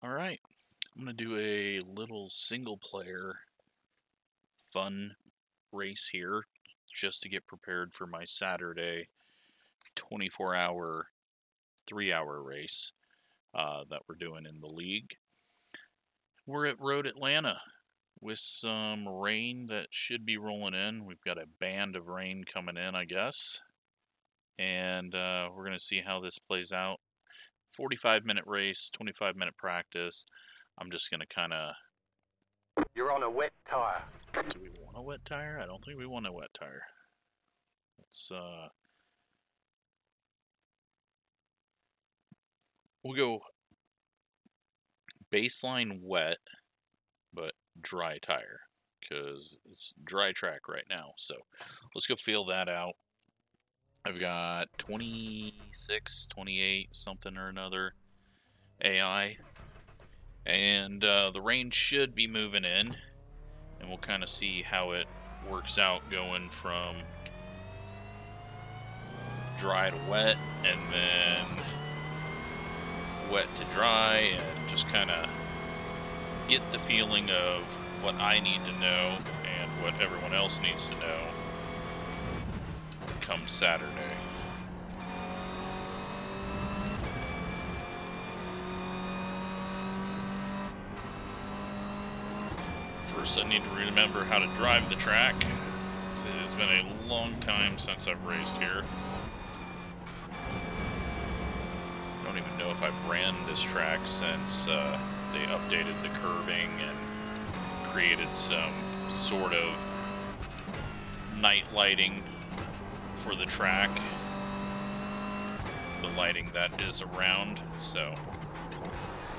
Alright, I'm going to do a little single player fun race here just to get prepared for my Saturday 24-hour, 3-hour race that we're doing in the league. We're at Road Atlanta with some rain that should be rolling in. We've got a band of rain coming in, I guess. And we're going to see how this plays out. 45-minute race, 25-minute practice. I'm just going to kind of... You're on a wet tire. Do we want a wet tire? I don't think we want a wet tire. Let's, we'll go baseline wet, but dry tire, because it's dry track right now. So let's go feel that out. I've got 26, 28, something or another AI. And the rain should be moving in. And we'll kind of see how it works out going from dry to wet, and then wet to dry, and just kind of get the feeling of what I need to know and what everyone else needs to know come Saturday. First, I need to remember how to drive the track. It has been a long time since I've raced here. I don't even know if I've ran this track since they updated the curving and created some sort of night lighting for the track, the lighting that is around. So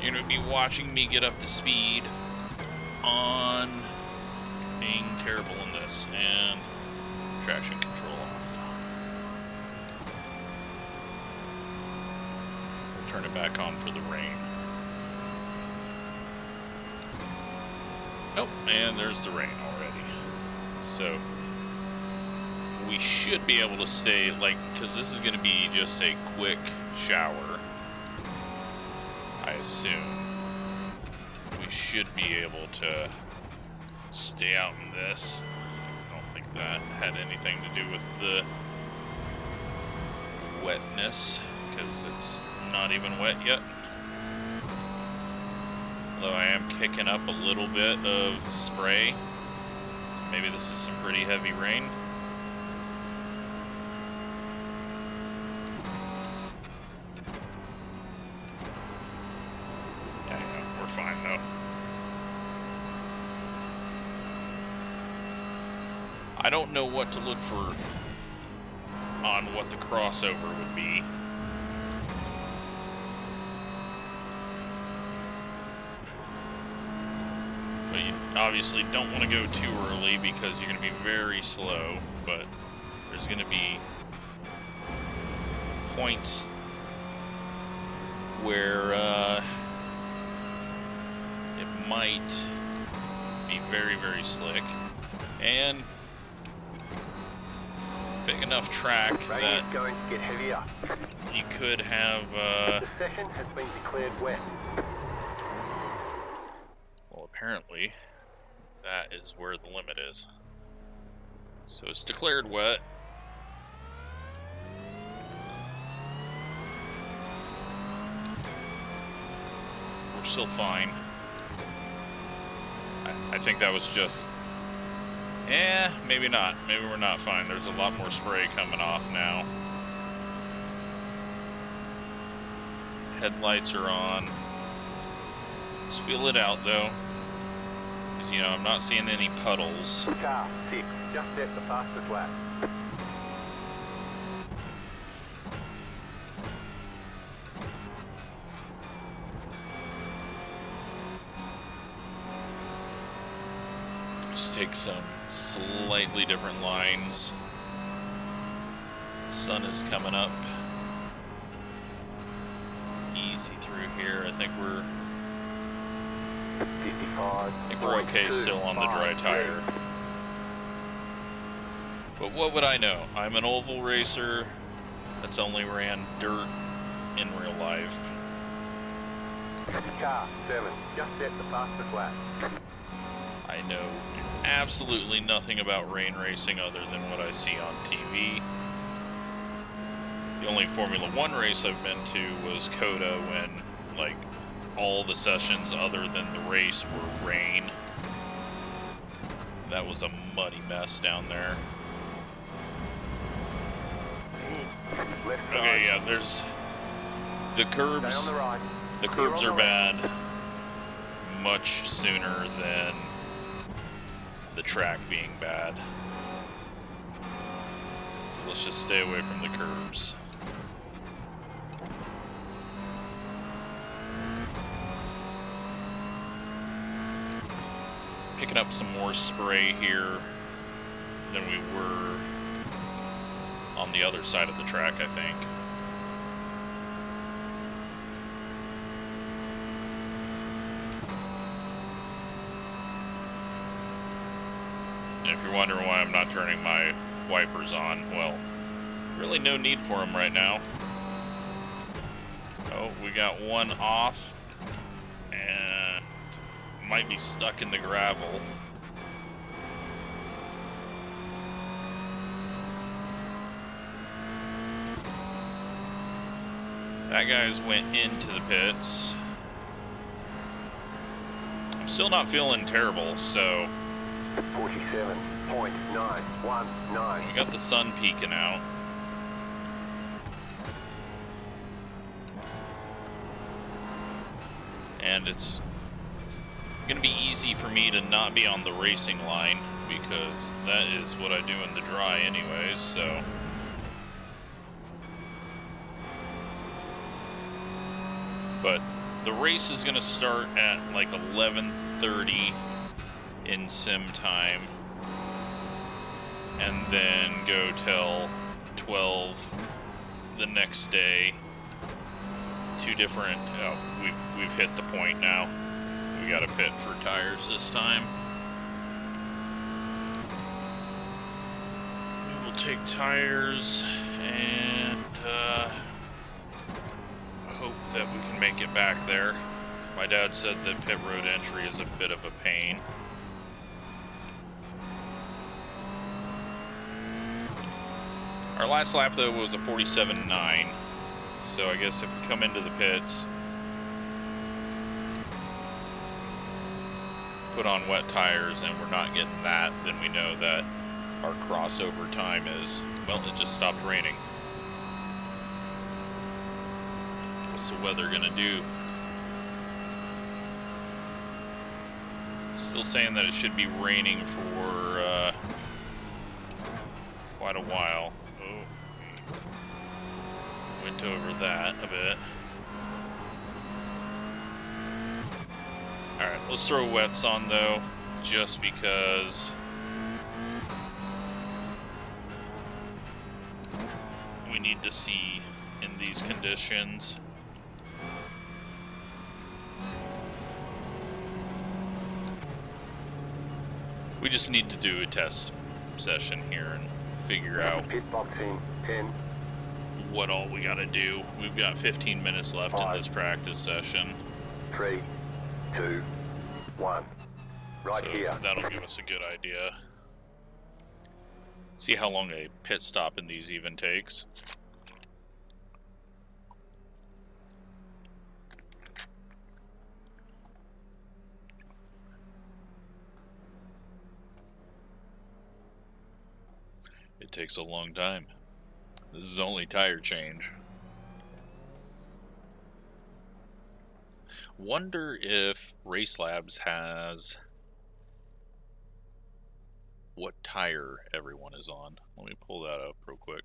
you're going to be watching me get up to speed on being terrible in this, and traction control off. We'll turn it back on for the rain. Oh, and there's the rain already. So we should be able to stay, like, because this is going to be just a quick shower, I assume. We should be able to stay out in this. I don't think that had anything to do with the wetness, because it's not even wet yet. Although I am kicking up a little bit of spray. So maybe this is some pretty heavy rain. Yeah, we're fine though. I don't know what to look for on what the crossover would be. But you obviously don't want to go too early because you're going to be very slow, but there's going to be points where it might be very, very slick. And big enough track that is going to get heavier. You could have The session has been declared wet. well, apparently that is where the limit is. So it's declared wet. We're still fine. I think that was just... maybe not. Maybe we're not fine. There's a lot more spray coming off now. Headlights are on. Let's feel it out though. Because, you know, I'm not seeing any puddles. Car 6, just set the fastest lap. Just take some slightly different lines. Sun is coming up. Easy through here. I think we're 55. okay still on the dry tire. But what would I know? I'm an oval racer that's only ran dirt in real life. Car 7, just set the fastest lap. I know absolutely nothing about rain racing other than what I see on TV. The only Formula 1 race I've been to was Coda when, like, all the sessions other than the race were rain. That was a muddy mess down there. Okay, yeah, there's the curbs. The curbs are bad much sooner than the track being bad. So let's just stay away from the curbs. Picking up some more spray here than we were on the other side of the track, I think. And if you're wondering why I'm not turning my wipers on, well, really no need for them right now. Oh, we got one off, and might be stuck in the gravel. That guy's went into the pits. I'm still not feeling terrible, so 47.919. we got the sun peeking out. And it's gonna be easy for me to not be on the racing line because that is what I do in the dry anyways, so. But the race is gonna start at like 11:30 in sim time, and then go till 12 the next day. Two different. Oh, we've hit the point now. We got a pit for tires this time. We will take tires and hope that we can make it back there. My dad said the pit road entry is a bit of a pain. Our last lap though was a 47.9, so I guess if we come into the pits, put on wet tires and we're not getting that, then we know that our crossover time is, well, it just stopped raining. What's the weather gonna do? Still saying that it should be raining for quite a while. Oh, went over that a bit. Alright, let's throw wets on though, just because we need to see in these conditions. We just need to do a test session here and figure out Pit boxing 10. what all we gotta do. We've got 15 minutes left in this practice session. 3, 2, 1. Right So here. that'll give us a good idea. See how long a pit stop in these even takes. It takes a long time. This is only tire change. Wonder if Racelabs has what tire everyone is on. Let me pull that up real quick.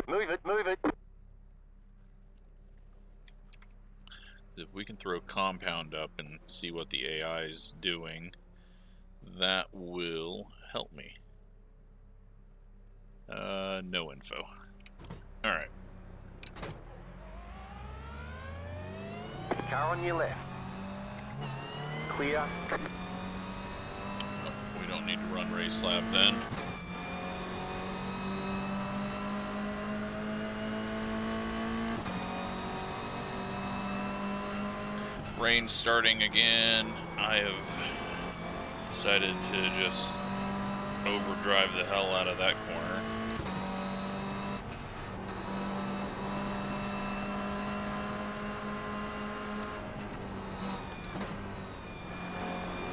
Move it, move it. If we can throw compound up and see what the AI is doing, that will help me. No info. Alright. Car on your left. Clear. We don't need to run Racelab then. Rain starting again. I have decided to just overdrive the hell out of that corner.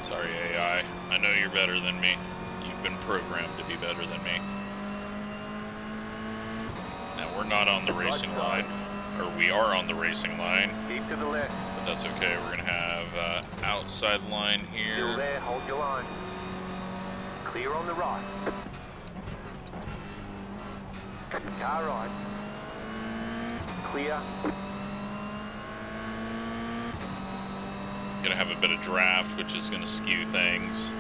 Sorry, AI. I know you're better than me. You've been programmed to be better than me. Now, we're not on the racing line. Or we are on the racing line. Keep to the left. But that's okay. We're going to have outside line here. Still there, hold your line. Clear on the right. Car right. Clear. Gonna have a bit of draft, which is gonna skew things.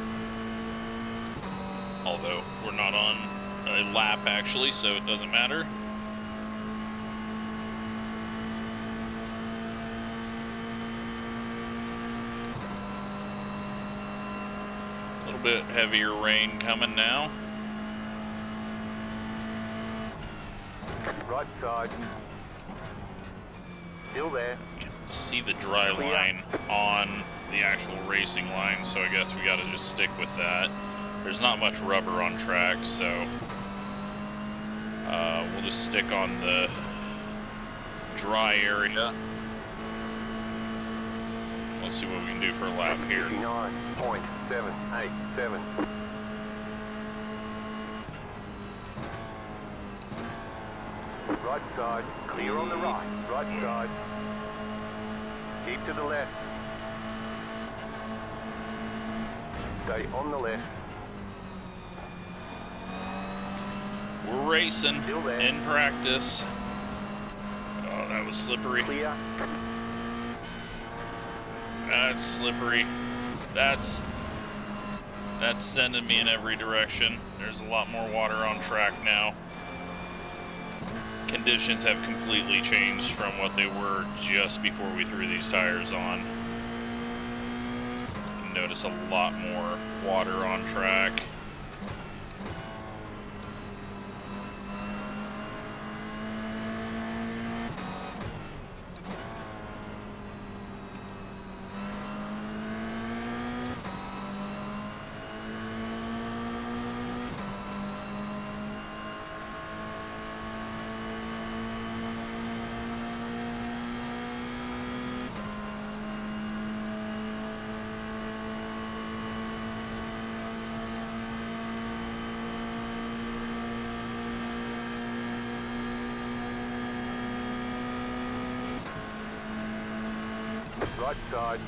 Although we're not on a lap actually, so it doesn't matter. A little bit heavier rain coming now. Right side. Still there. See the dry line on the actual racing line, so I guess we gotta just stick with that. There's not much rubber on track, so we'll just stick on the dry area. Let's see what we can do for a lap here. 59.787. Right side, clear on the right. Right side. Keep to the left. Stay on the left. We're racing Still there. in practice. Oh, that was slippery. Clear. That's slippery. That's sending me in every direction. There's a lot more water on track now. Conditions have completely changed from what they were just before we threw these tires on. You notice a lot more water on track. Right side.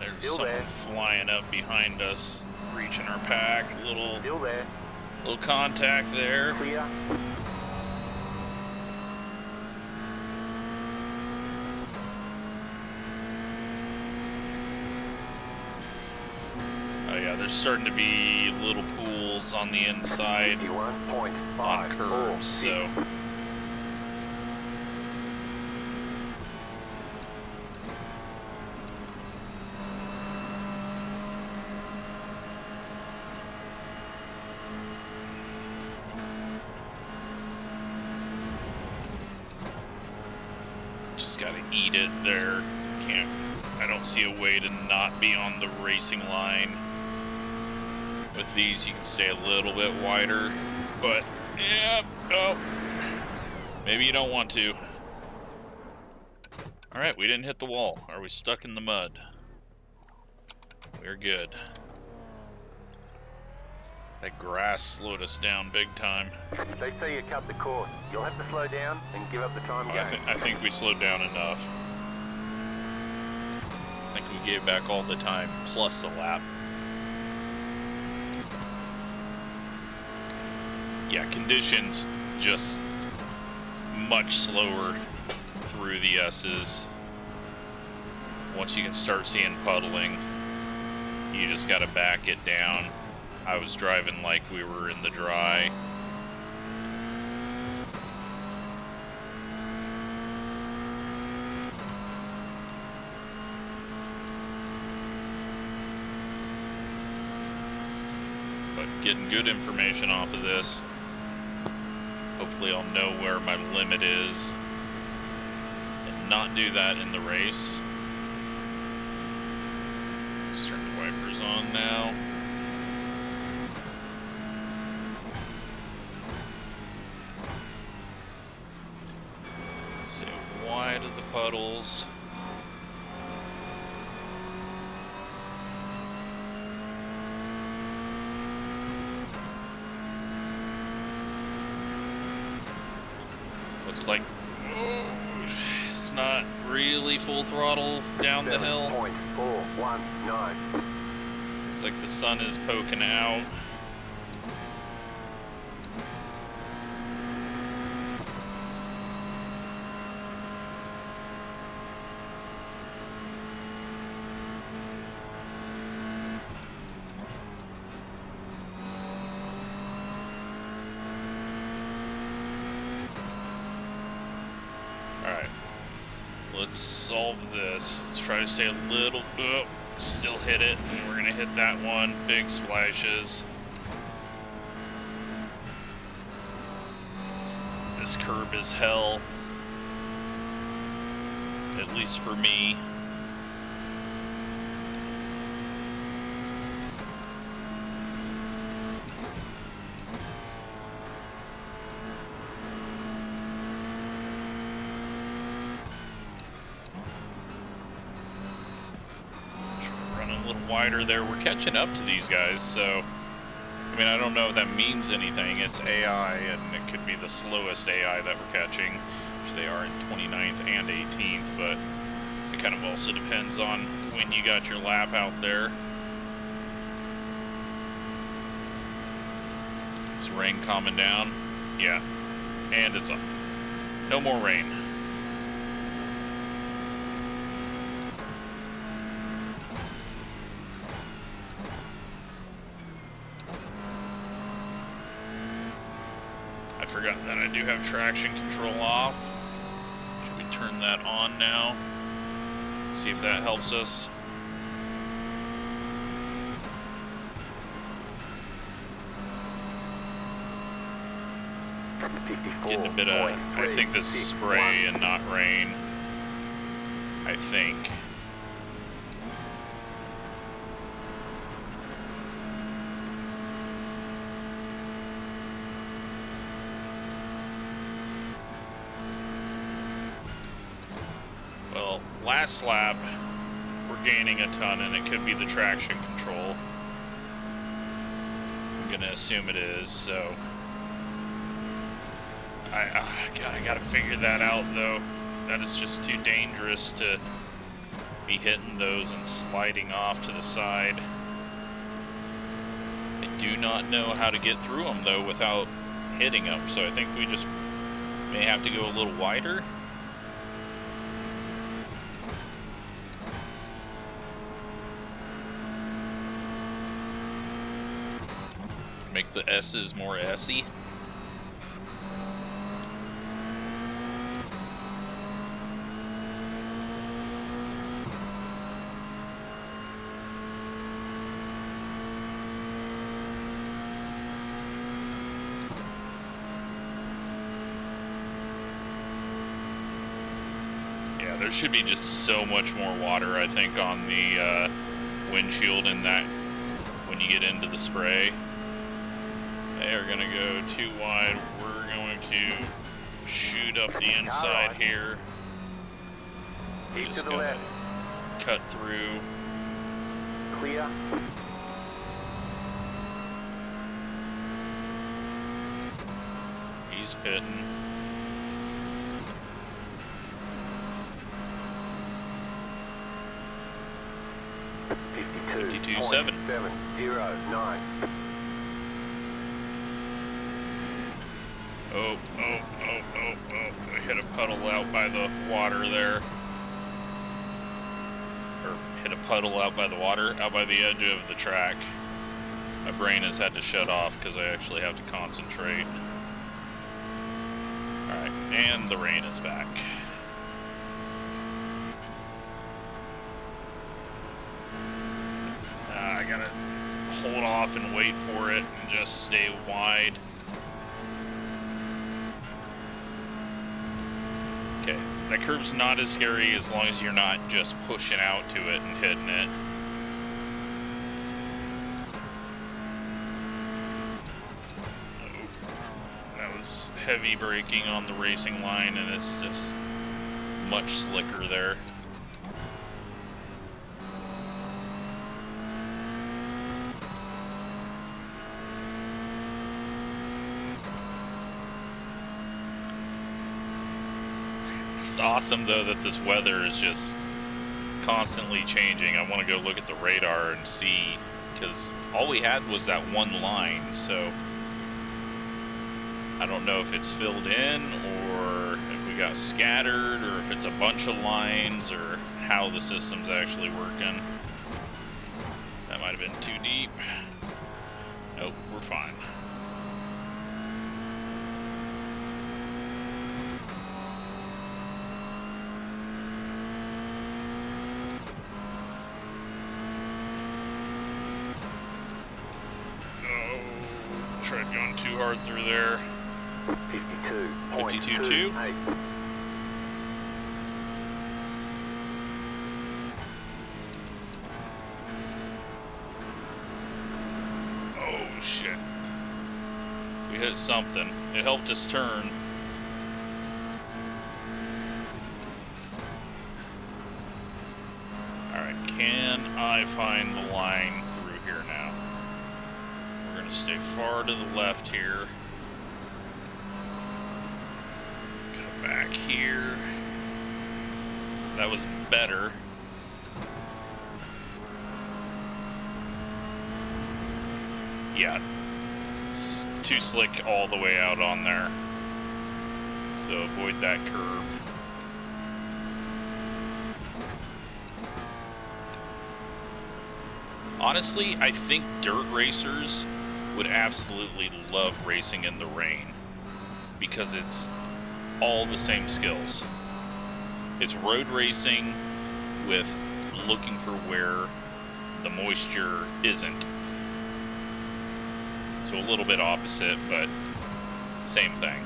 There's Still someone there. flying up behind us, reaching our pack. Little Still there. contact there. Clear. Oh yeah, there's starting to be little pools on the inside 51.5. on curves, so just gotta eat it there. I don't see a way to not be on the racing line. With these, you can stay a little bit wider, but yeah, oh, maybe you don't want to. All right, we didn't hit the wall. Are we stuck in the mud? We're good. That grass slowed us down big time. They say you cut the course. You'll have to slow down and give up the time gain. I think we slowed down enough. I think we gave back all the time plus a lap. Yeah, conditions just much slower through the S's. Once you can start seeing puddling, you just gotta back it down. I was driving like we were in the dry. But getting good information off of this. Hopefully I'll know where my limit is and not do that in the race. Let's turn the wipers on now. Stay wide of the puddles. Looks like it's not really full throttle down the hill. 7.419. Looks like the sun is poking out. Alright, let's solve this. Let's try to stay a little, still hit it, and we're gonna hit that one. Big splashes. This curb is hell. At least for me. Wider there. We're catching up to these guys, so I mean, I don't know if that means anything. It's AI, and it could be the slowest AI that we're catching, which they are in 29th and 18th, but it kind of also depends on when you got your lap out there. Is rain calming down? Yeah, and it's up. No more rain. Forgot that I do have traction control off. Should we turn that on now? See if that helps us. Getting a bit of, I think this is spray and not rain. I think. Last lap, we're gaining a ton, and it could be the traction control. I'm gonna assume it is, so I gotta figure that out, though. That is just too dangerous to be hitting those and sliding off to the side. I do not know how to get through them, though, without hitting them, so I think we just may have to go a little wider. Make the S's more S-y. Yeah, there should be just so much more water, I think, on the windshield in that when you get into the spray. They are going to go too wide. We're going to shoot up the inside here. Keep to the left. Cut through. Clear. He's pitting. .709. Oh, I hit a puddle out by the water there. Or hit a puddle out by the water, out by the edge of the track. My brain has had to shut off because I actually have to concentrate. Alright, and the rain is back. I gotta hold off and wait for it and just stay wide. Okay, That curve's not as scary as long as you're not just pushing out to it and hitting it. Heavy braking on the racing line, and it's just much slicker there. It's awesome though that this weather is just constantly changing. I want to go look at the radar and see, because all we had was that one line, so I don't know if it's filled in, or if we got scattered, or if it's a bunch of lines, or how the system's actually working. That might have been too deep. Nope, we're fine. Oh, tried going too hard through there. 52.2. Oh shit. We hit something. It helped us turn. Alright, can I find the line through here now? We're gonna stay far to the left here. Back here. That was better. Yeah. It's too slick all the way out on there. So avoid that curb. Honestly, I think dirt racers would absolutely love racing in the rain, because it's all the same skills. It's road racing with looking for where the moisture isn't. So a little bit opposite, but same thing.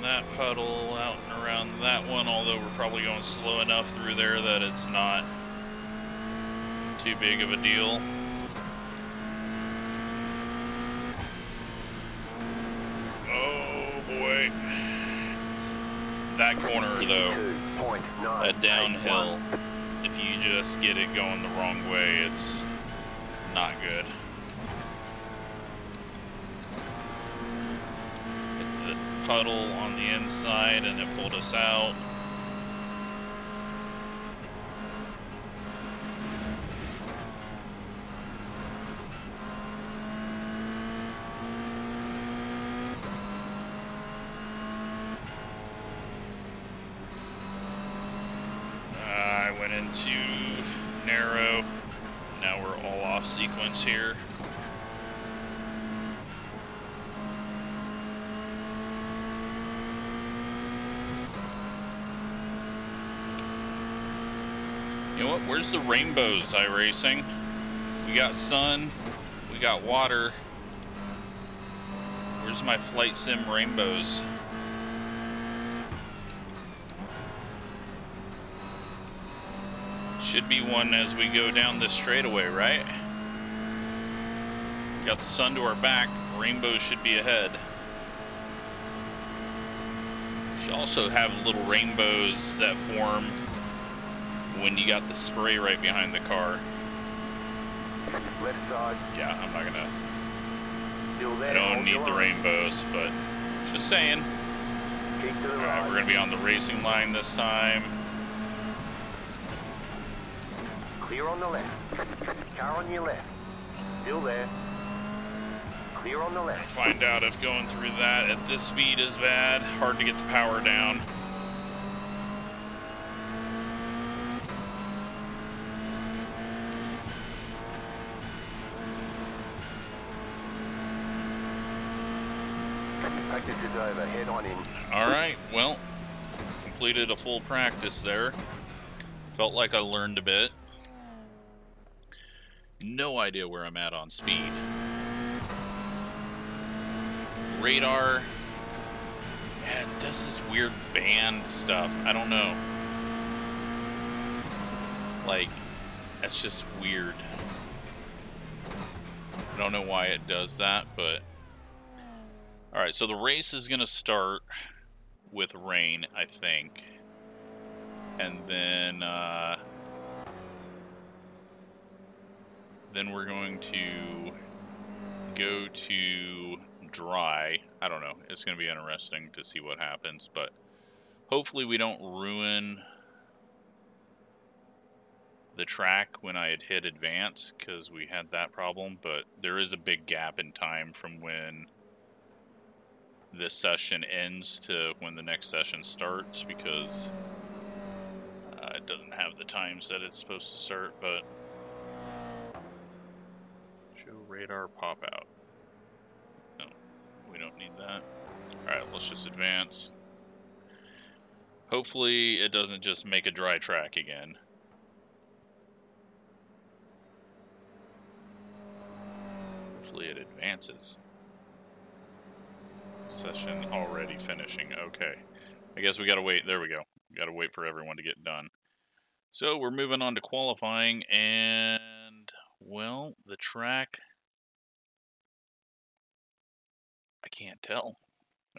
That puddle, out and around that one, although we're probably going slow enough through there that it's not too big of a deal. Oh boy. That corner though, that downhill, if you just get it going the wrong way, it's not good. Puddle on the inside and it pulled us out. I went into narrow. Now we're all off sequence here. You know what? Where's the rainbows, iRacing? We got sun, we got water. Where's my flight sim rainbows? Should be one as we go down this straightaway, right? Got the sun to our back, rainbows should be ahead. Should also have little rainbows that form when you got the spray right behind the car. Left side. Yeah, I'm not gonna. Still there. I don't need the rainbows, but just saying. Keep to the Alright, right. we're gonna be on the racing line this time. Clear on the left. Car on your left. Still there. Clear on the left. Find out if going through that at this speed is bad. Hard to get the power down. Practice is over. Head on in. All right, well, completed a full practice there. Felt like I learned a bit. No idea where I'm at on speed. Radar. Yeah, it does this weird band stuff. I don't know. Like, that's just weird. I don't know why it does that, but... Alright, so the race is going to start with rain, I think. And then we're going to go to dry. I don't know. It's going to be interesting to see what happens, but hopefully we don't ruin the track when I had hit advance, because we had that problem, but there is a big gap in time from when this session ends to when the next session starts, because it doesn't have the times that it's supposed to start. But show radar pop out. No, we don't need that. Alright, let's just advance. Hopefully it doesn't just make a dry track again. Hopefully it advances. Session already finishing. Okay. I guess we gotta wait. There we go. We gotta wait for everyone to get done. So we're moving on to qualifying, and, well, the track, I can't tell.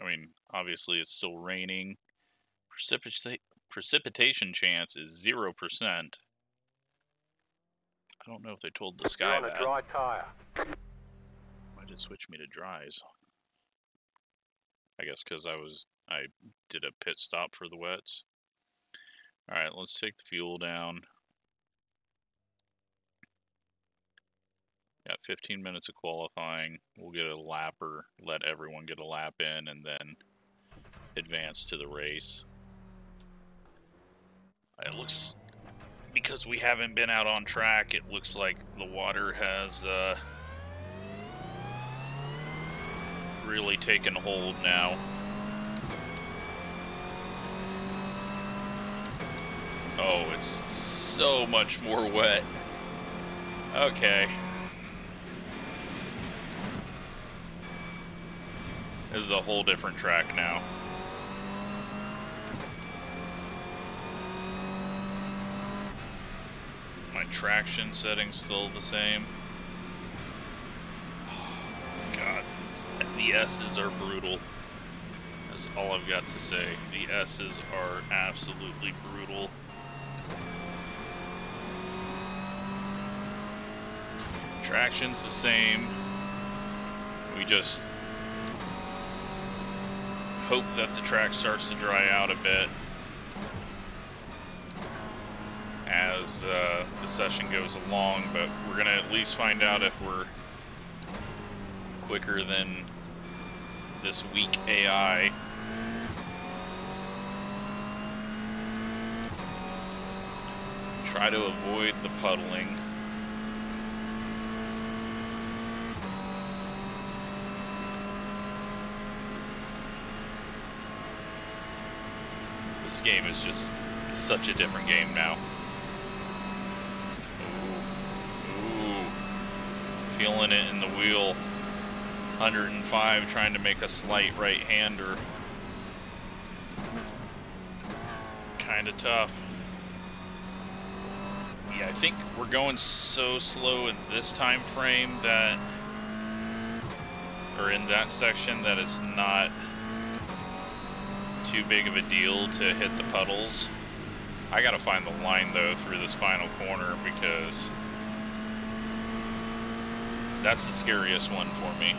I mean, obviously it's still raining. Precipitation chance is 0%. I don't know if they told the sky You're on that. a dry tire. Why did it switch me to dries? I guess because I did a pit stop for the wets. Alright, let's take the fuel down. Got 15 minutes of qualifying. We'll get a lap, or let everyone get a lap in, and then advance to the race. It looks, because we haven't been out on track, it looks like the water has really taken hold now. Oh, it's so much more wet. Okay. This is a whole different track now. My traction setting's still the same. Oh, God, the S's are brutal. That's all I've got to say. The S's are absolutely brutal. Traction's the same. We just hope that the track starts to dry out a bit as the session goes along, but we're gonna at least find out if we're quicker than this weak AI. Try to avoid the puddling. This game is just such a different game now. Ooh. Feeling it in the wheel. 105, trying to make a slight right-hander. Kind of tough. Yeah, I think we're going so slow in this time frame that, or in that section, that it's not too big of a deal to hit the puddles. I gotta find the line though through this final corner, because that's the scariest one for me.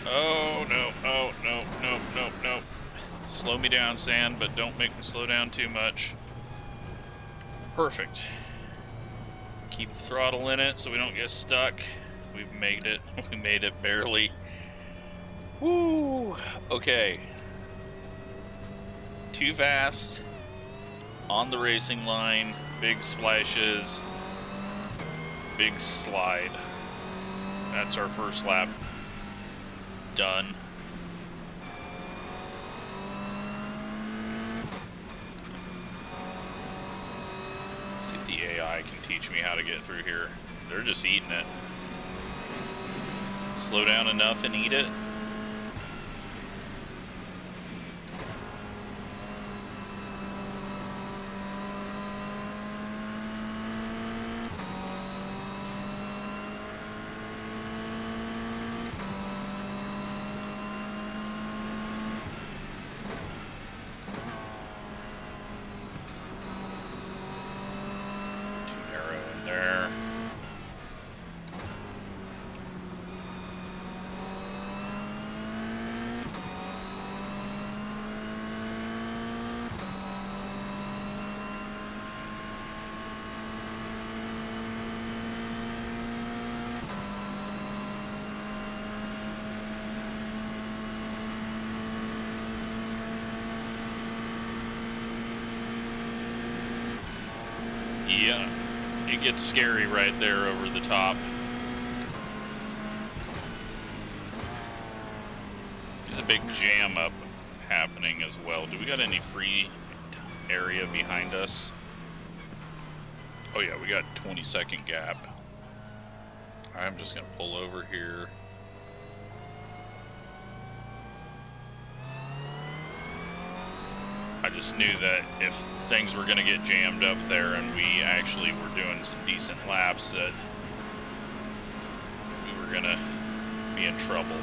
Oh no, oh no, no, no, no. Slow me down, Sand, but don't make me slow down too much. Perfect. Keep the throttle in it so we don't get stuck. We've made it. We made it barely. Woo! Okay. Too fast. On the racing line. Big splashes. big slide. That's our first lap done. See if the AI can teach me how to get through here. They're just eating it. Slow down enough and eat it. Yeah, it gets scary right there over the top. There's a big jam up happening as well. Do we got any free area behind us? Oh yeah, we got 20-second gap. I'm just gonna pull over here. I just knew that if things were going to get jammed up there and we actually were doing some decent laps, that we were going to be in trouble.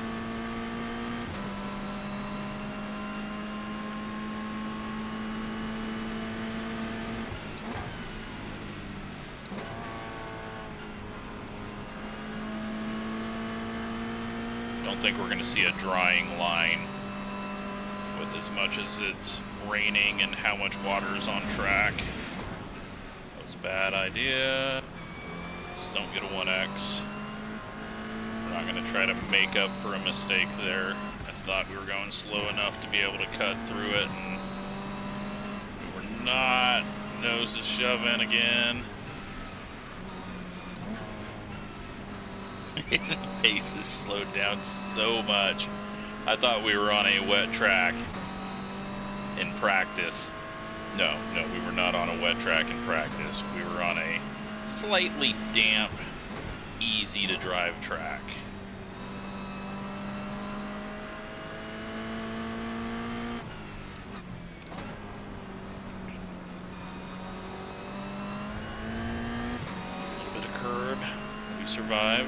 Don't think we're going to see a drying line with as much as it's raining and how much water is on track. That was a bad idea. Just don't get a 1X. We're not going to try to make up for a mistake there. I thought we were going slow enough to be able to cut through it, and we were not. Nose is shoving again. The pace is slowed down so much. I thought we were on a wet track in practice. No, we were not on a wet track in practice. We were on a slightly damp, easy to drive track. A little bit of curb. We survive.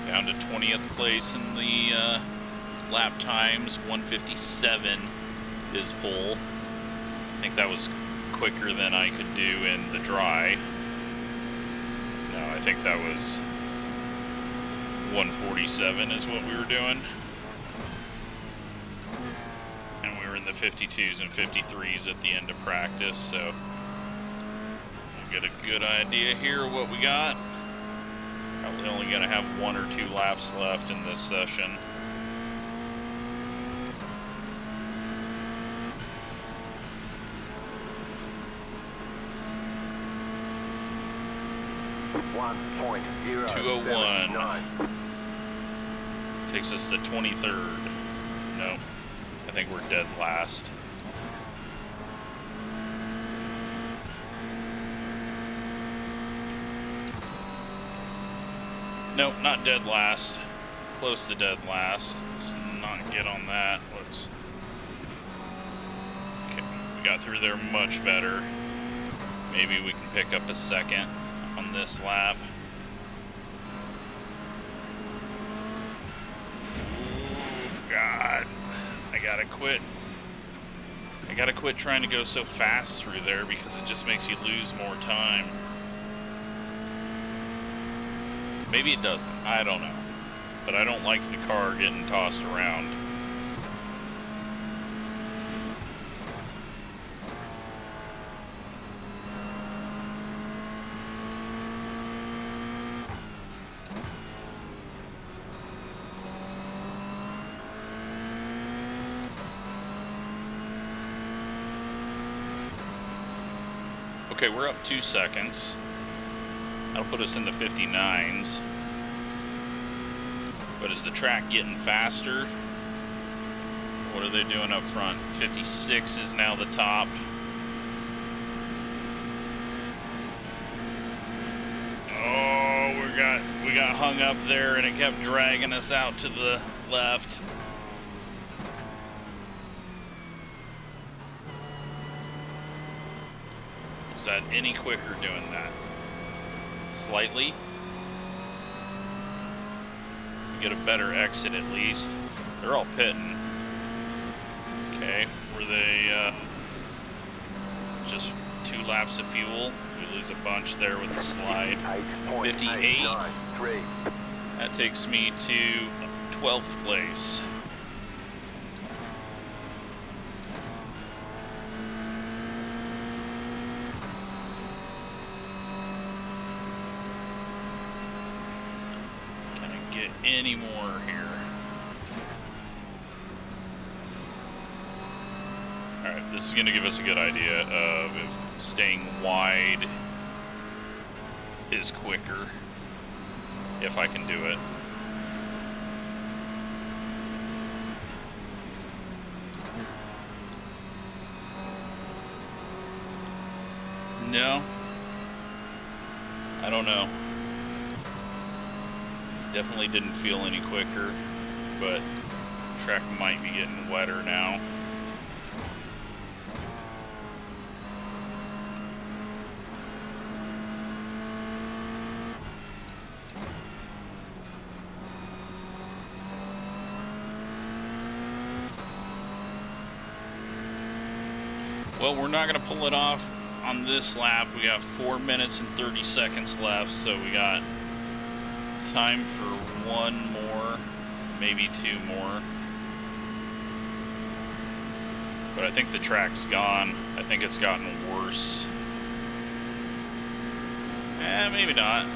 Down to 20th place in the lap times. 1:57 is pole. I think that was quicker than I could do in the dry. No, I think that was 1:47 is what we were doing. And we were in the 52s and 53s at the end of practice, so we'll get a good idea here of what we got. Probably only going to have 1 or 2 laps left in this session. .201 takes us to 23rd. Nope, I think we're dead last. Nope, not dead last. Close to dead last. Let's not get on that. Let's. Okay, we got through there much better. Maybe we can pick up a second on this lap. Ooh, God. I gotta quit. I gotta quit trying to go so fast through there because it just makes you lose more time. Maybe it doesn't. I don't know. But I don't like the car getting tossed around. Okay, we're up 2 seconds. That'll put us in the 59s. But is the track getting faster? What are they doing up front? 56 is now the top. Oh, we got hung up there and it kept dragging us out to the left. Is that any quicker doing that? Slightly. Get a better exit at least. They're all pitting. Okay, were they just 2 laps of fuel? We lose a bunch there with the slide. 58. That takes me to 12th place. Any more here? Alright, this is going to give us a good idea of if staying wide is quicker, if I can do it. No, I don't know. Definitely didn't feel any quicker, but the track might be getting wetter now. Well, we're not going to pull it off on this lap. We got 4 minutes and 30 seconds left, so we got time for 1 more, maybe 2 more. But I think the track's gone. I think it's gotten worse. Maybe not.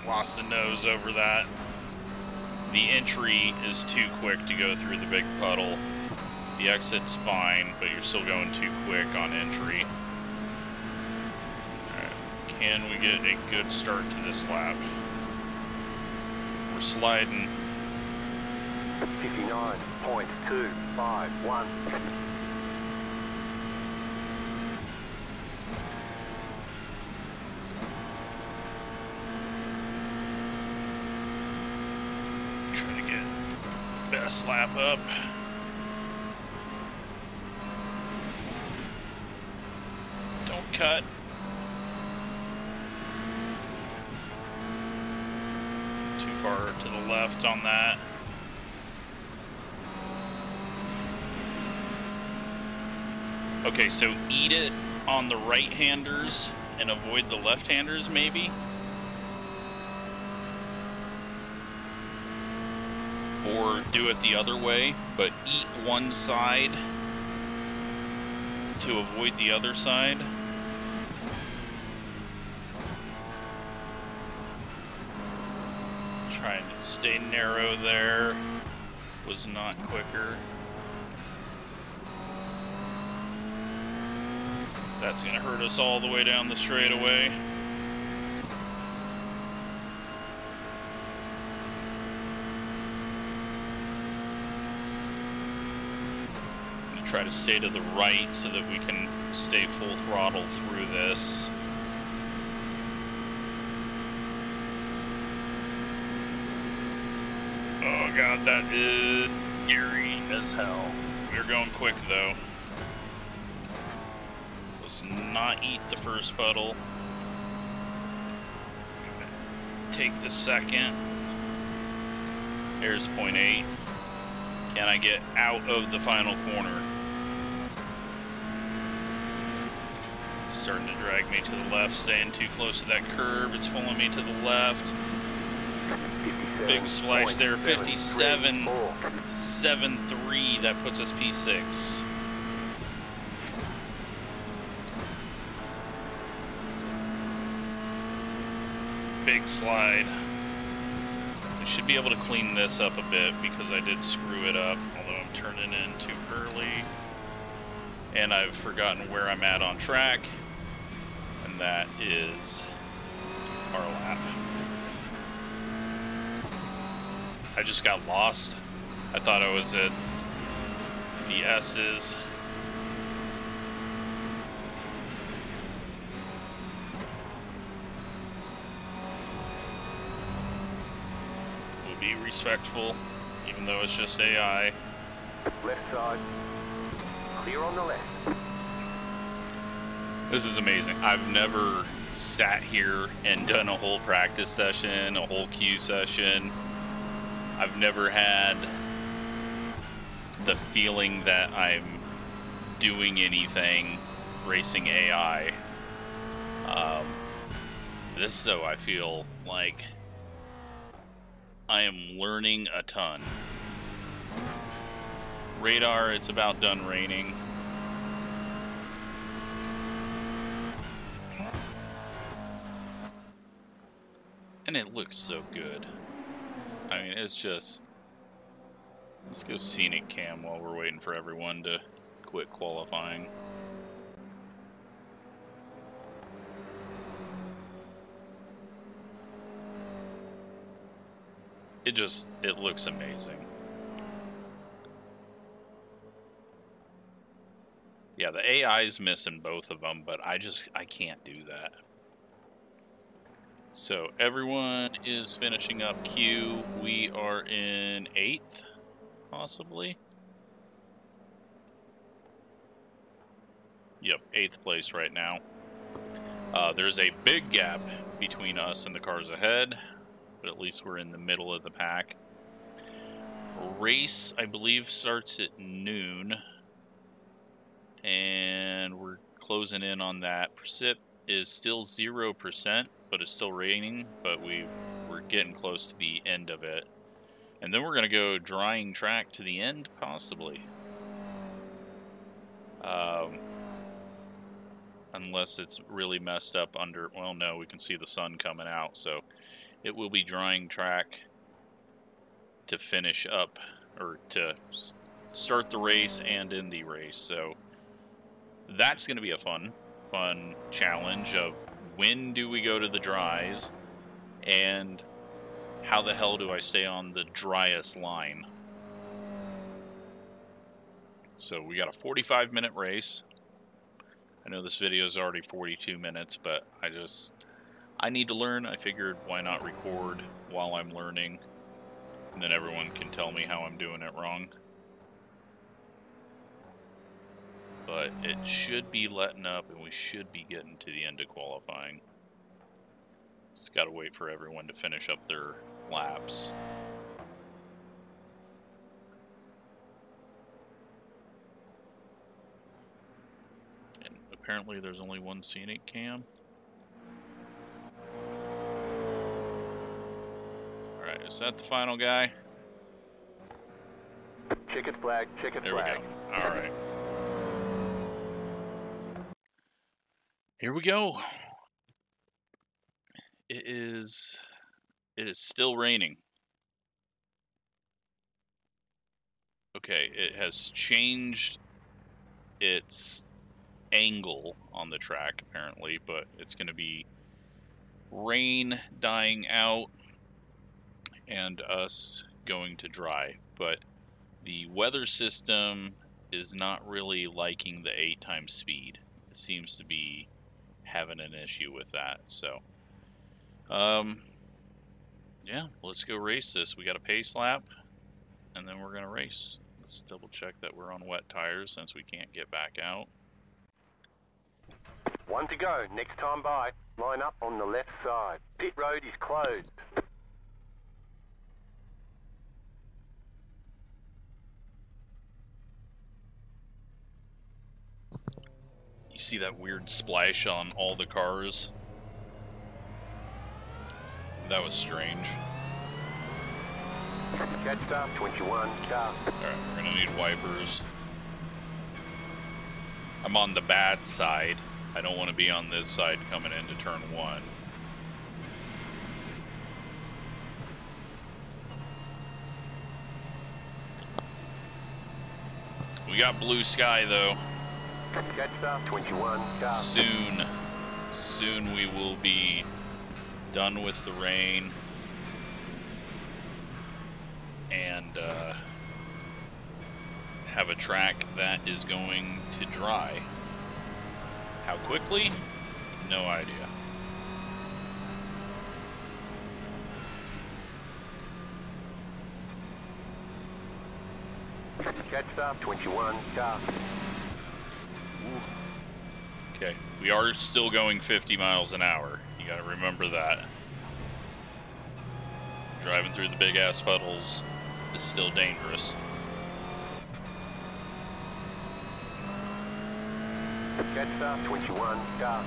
Lost the nose over that. The entry is too quick to go through the big puddle. The exit's fine, but you're still going too quick on entry. Alright, can we get a good start to this lap? We're sliding. 59.251. Trying to get best lap up. Cut. Too far to the left on that. Okay, so eat it on the right-handers and avoid the left-handers, maybe? Or do it the other way, but eat one side to avoid the other side. Trying to stay narrow there. Was not quicker. That's gonna hurt us all the way down the straightaway. Try to stay to the right so that we can stay full throttle through this. Oh god, that is scary as hell. We're going quick though. Let's not eat the first puddle. Take the second. There's 0.8. Can I get out of the final corner? Starting to drag me to the left, staying too close to that curb. It's pulling me to the left. Big splash there, 57.73. That puts us P6. Big slide. I should be able to clean this up a bit because I did screw it up, although I'm turning in too early. And I've forgotten where I'm at on track, and that is our lap. I just got lost. I thought I was at the S's. We'll be respectful, even though it's just AI. Left side. Clear on the left. This is amazing. I've never sat here and done a whole practice session, a whole queue session. I've never had the feeling that I'm doing anything racing AI. This, though, I feel like I am learning a ton. Radar, it's about done raining. And it looks so good. I mean, it's just... Let's go scenic cam while we're waiting for everyone to quit qualifying. It looks amazing. Yeah, the AI's missing both of them, but I can't do that. So everyone is finishing up queue. We are in 8th, possibly. Yep, 8th place right now. There's a big gap between us and the cars ahead, but at least we're in the middle of the pack. Race, I believe, starts at noon, and we're closing in on that. Precip is still 0%, but it's still raining, but we're getting close to the end of it. And then we're going to go drying track to the end, possibly. Unless it's really messed up under... Well, no, we can see the sun coming out, so it will be drying track to finish up, or to start the race and end the race. So that's going to be a fun challenge of when do we go to the dries, and how the hell do I stay on the driest line? So we got a 45-minute race. I know this video is already 42 minutes, but I need to learn. I figured why not record while I'm learning, and then everyone can tell me how I'm doing it wrong. But it should be letting up, and we should be getting to the end of qualifying. Just got to wait for everyone to finish up their laps. And apparently there's only one scenic cam. Alright, is that the final guy? Checkered flag, checkered there flag. There we go. Alright. Here we go. It is still raining. Okay, it has changed its angle on the track apparently, but it's going to be rain dying out and us going to dry. But the weather system is not really liking the 8 times speed. It seems to be having an issue with that. So yeah, let's go race this. We got a pace lap, and then we're gonna race. Let's double check that we're on wet tires since we can't get back out. 1 to go, next time by. Line up on the left side. Pit road is closed. You see that weird splash on all the cars? That was strange. Catch stop, 21, car. Alright, we're gonna need wipers. I'm on the bad side. I don't want to be on this side coming into turn 1. We got blue sky though. Jetstar 21, car. Soon we will be done with the rain and have a track that is going to dry. How quickly? No idea. Jetstar 21, car. Okay, we are still going 50 miles an hour. You gotta remember that. Driving through the big ass puddles is still dangerous. Jetstar 21, car.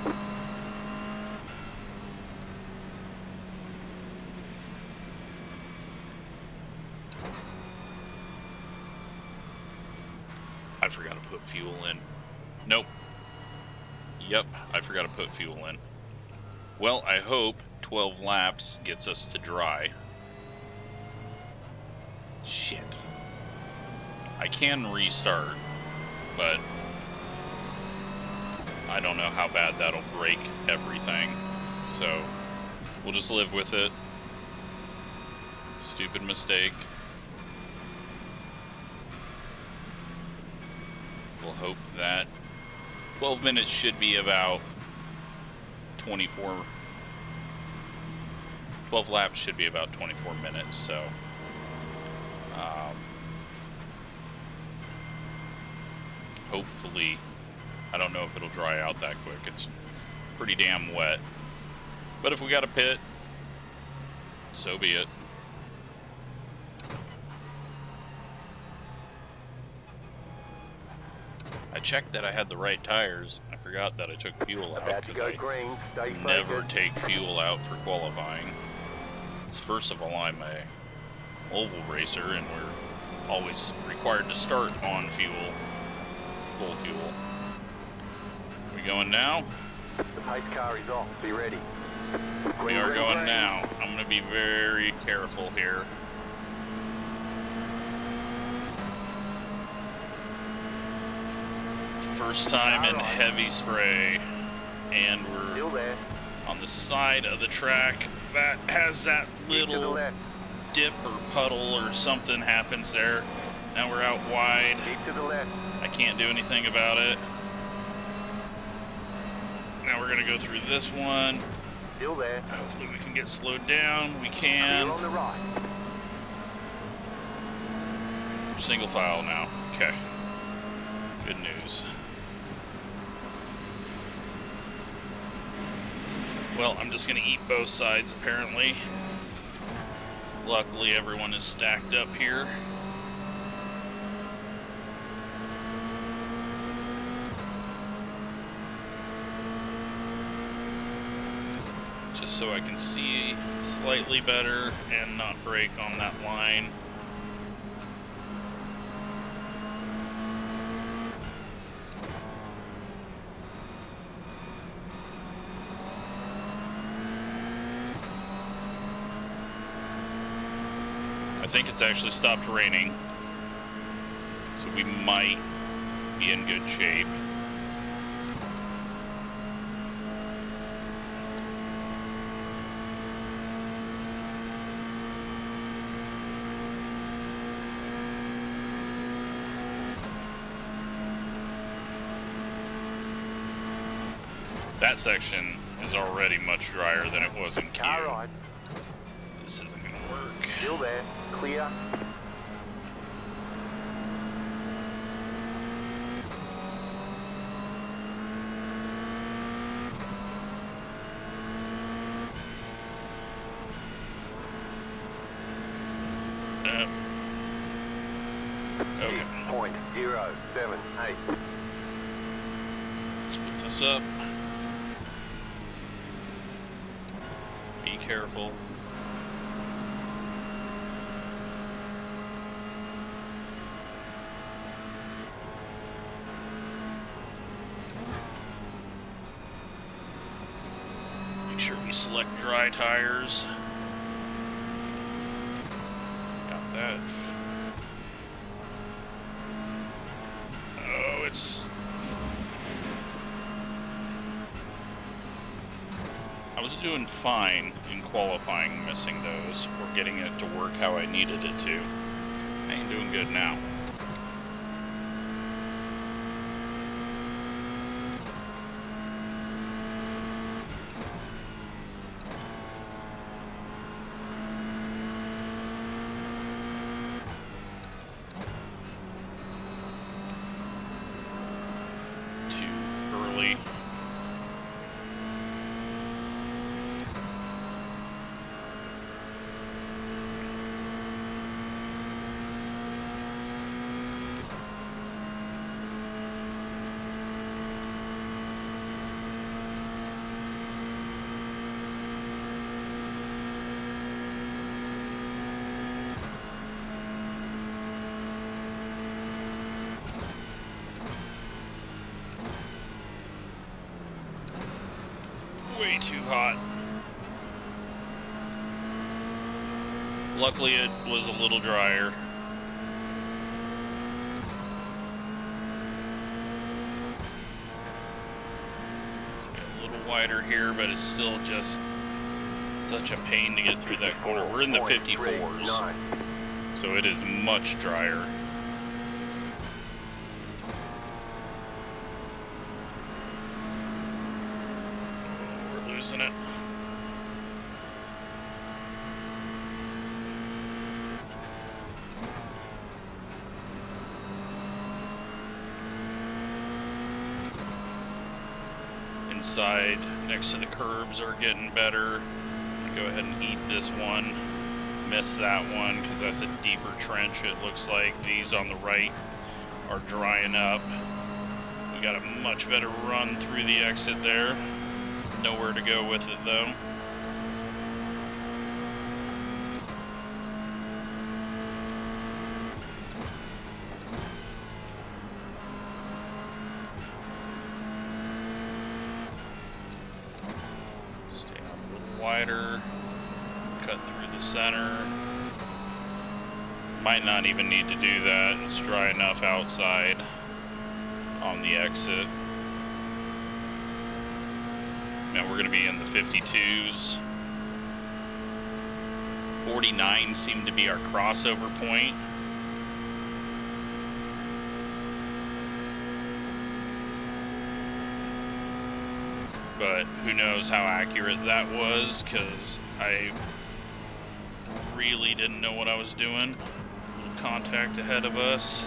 I forgot to put fuel in. Nope. Yep, I forgot to put fuel in. Well, I hope 12 laps gets us to dry. Shit. I can restart, but I don't know how bad that'll break everything. So, we'll just live with it. Stupid mistake. We'll hope that 12 minutes should be about 12 laps should be about 24 minutes, so hopefully, I don't know if it'll dry out that quick. It's pretty damn wet. But if we got a pit, so be it. I checked that I had the right tires. I forgot that I took fuel out because I never take fuel out for qualifying. First of all, I'm a oval racer and we're always required to start on fuel, full fuel. We going now? The pace car is off. Be ready. We are going now. I'm going to be very careful here. First time in heavy spray, and we're on the side of the track that has that little dip or puddle or something happens there. Now we're out wide. I can't do anything about it. Now we're gonna go through this one. Still there. Hopefully we can get slowed down. We can. On the right. Single file now. Okay. Good news. Well, I'm just gonna eat both sides apparently. Luckily everyone is stacked up here. Just so I can see slightly better and not brake on that line. I think it's actually stopped raining, so we might be in good shape. That section is already much drier than it was in Q. Right. This isn't going to work. Still there. Clear. Okay. 6.078. Let's put this up. Be careful. Make sure we select dry tires. Got that. doing fine in qualifying, missing those, or getting it to work how I needed it to. I ain't doing good now. Way too hot. Luckily it was a little drier. It's a little wider here, but it's still just such a pain to get through that corner. We're in the 54s, so it is much drier. Losing it. Inside, next to the curbs are getting better. I'm gonna go ahead and eat this one. Miss that one because that's a deeper trench. It looks like these on the right are drying up. We got a much better run through the exit there. Nowhere to go with it though. Stay out a little wider. Cut through the center. Might not even need to do that. It's dry enough outside on the exit. Now we're going to be in the 52s. 49 seemed to be our crossover point. But who knows how accurate that was, because I really didn't know what I was doing. Contact ahead of us.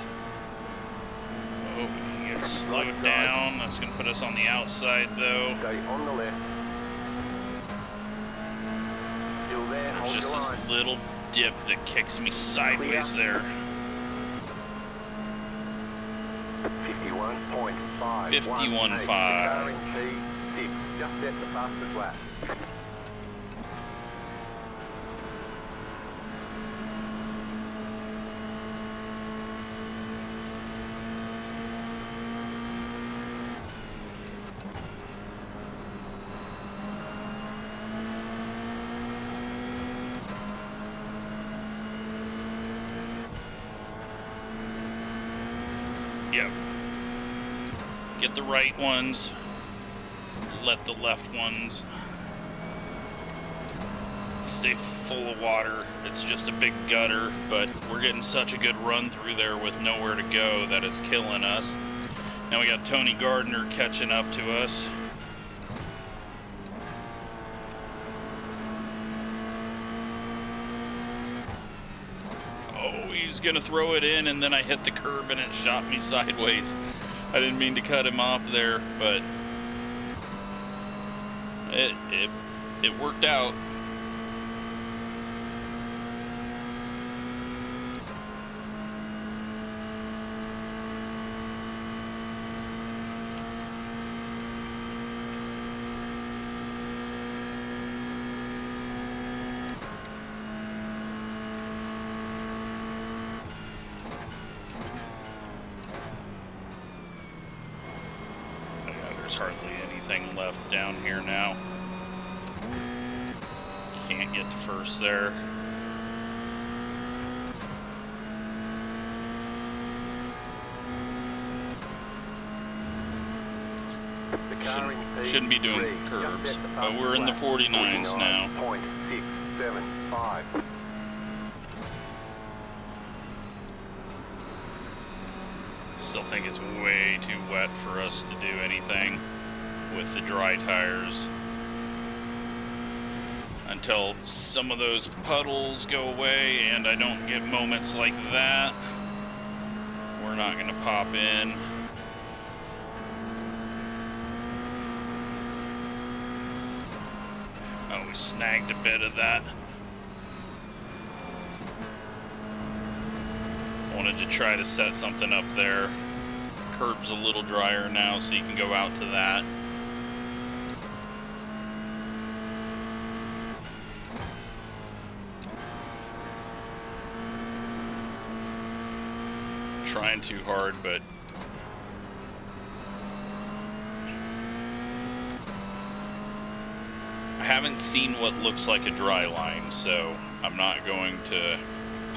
Oh, he gets slowed down. That's going to put us on the outside, though. Stay on the left. Still there. There's just this little dip that kicks me sideways there. 51.5. 51.5. Just set the fastest lap. Yep. Get the right ones. Let the left ones stay full of water. It's just a big gutter, but we're getting such a good run through there with nowhere to go that it's killing us. Now we got Tony Gardner catching up to us. Oh, he's gonna throw it in, and then I hit the curb and it shot me sideways. I didn't mean to cut him off there, but it worked out. There's hardly anything left down here now. Can't get to first there. Shouldn't be doing curbs, but we're in the 49s now. 49.675. Still think it's way too wet for us to do anything with the dry tires. Until some of those puddles go away and I don't get moments like that, we're not going to pop in. Oh, we snagged a bit of that. Wanted to try to set something up there. Curb's a little drier now, so you can go out to that. Trying too hard, but I haven't seen what looks like a dry line, so I'm not going to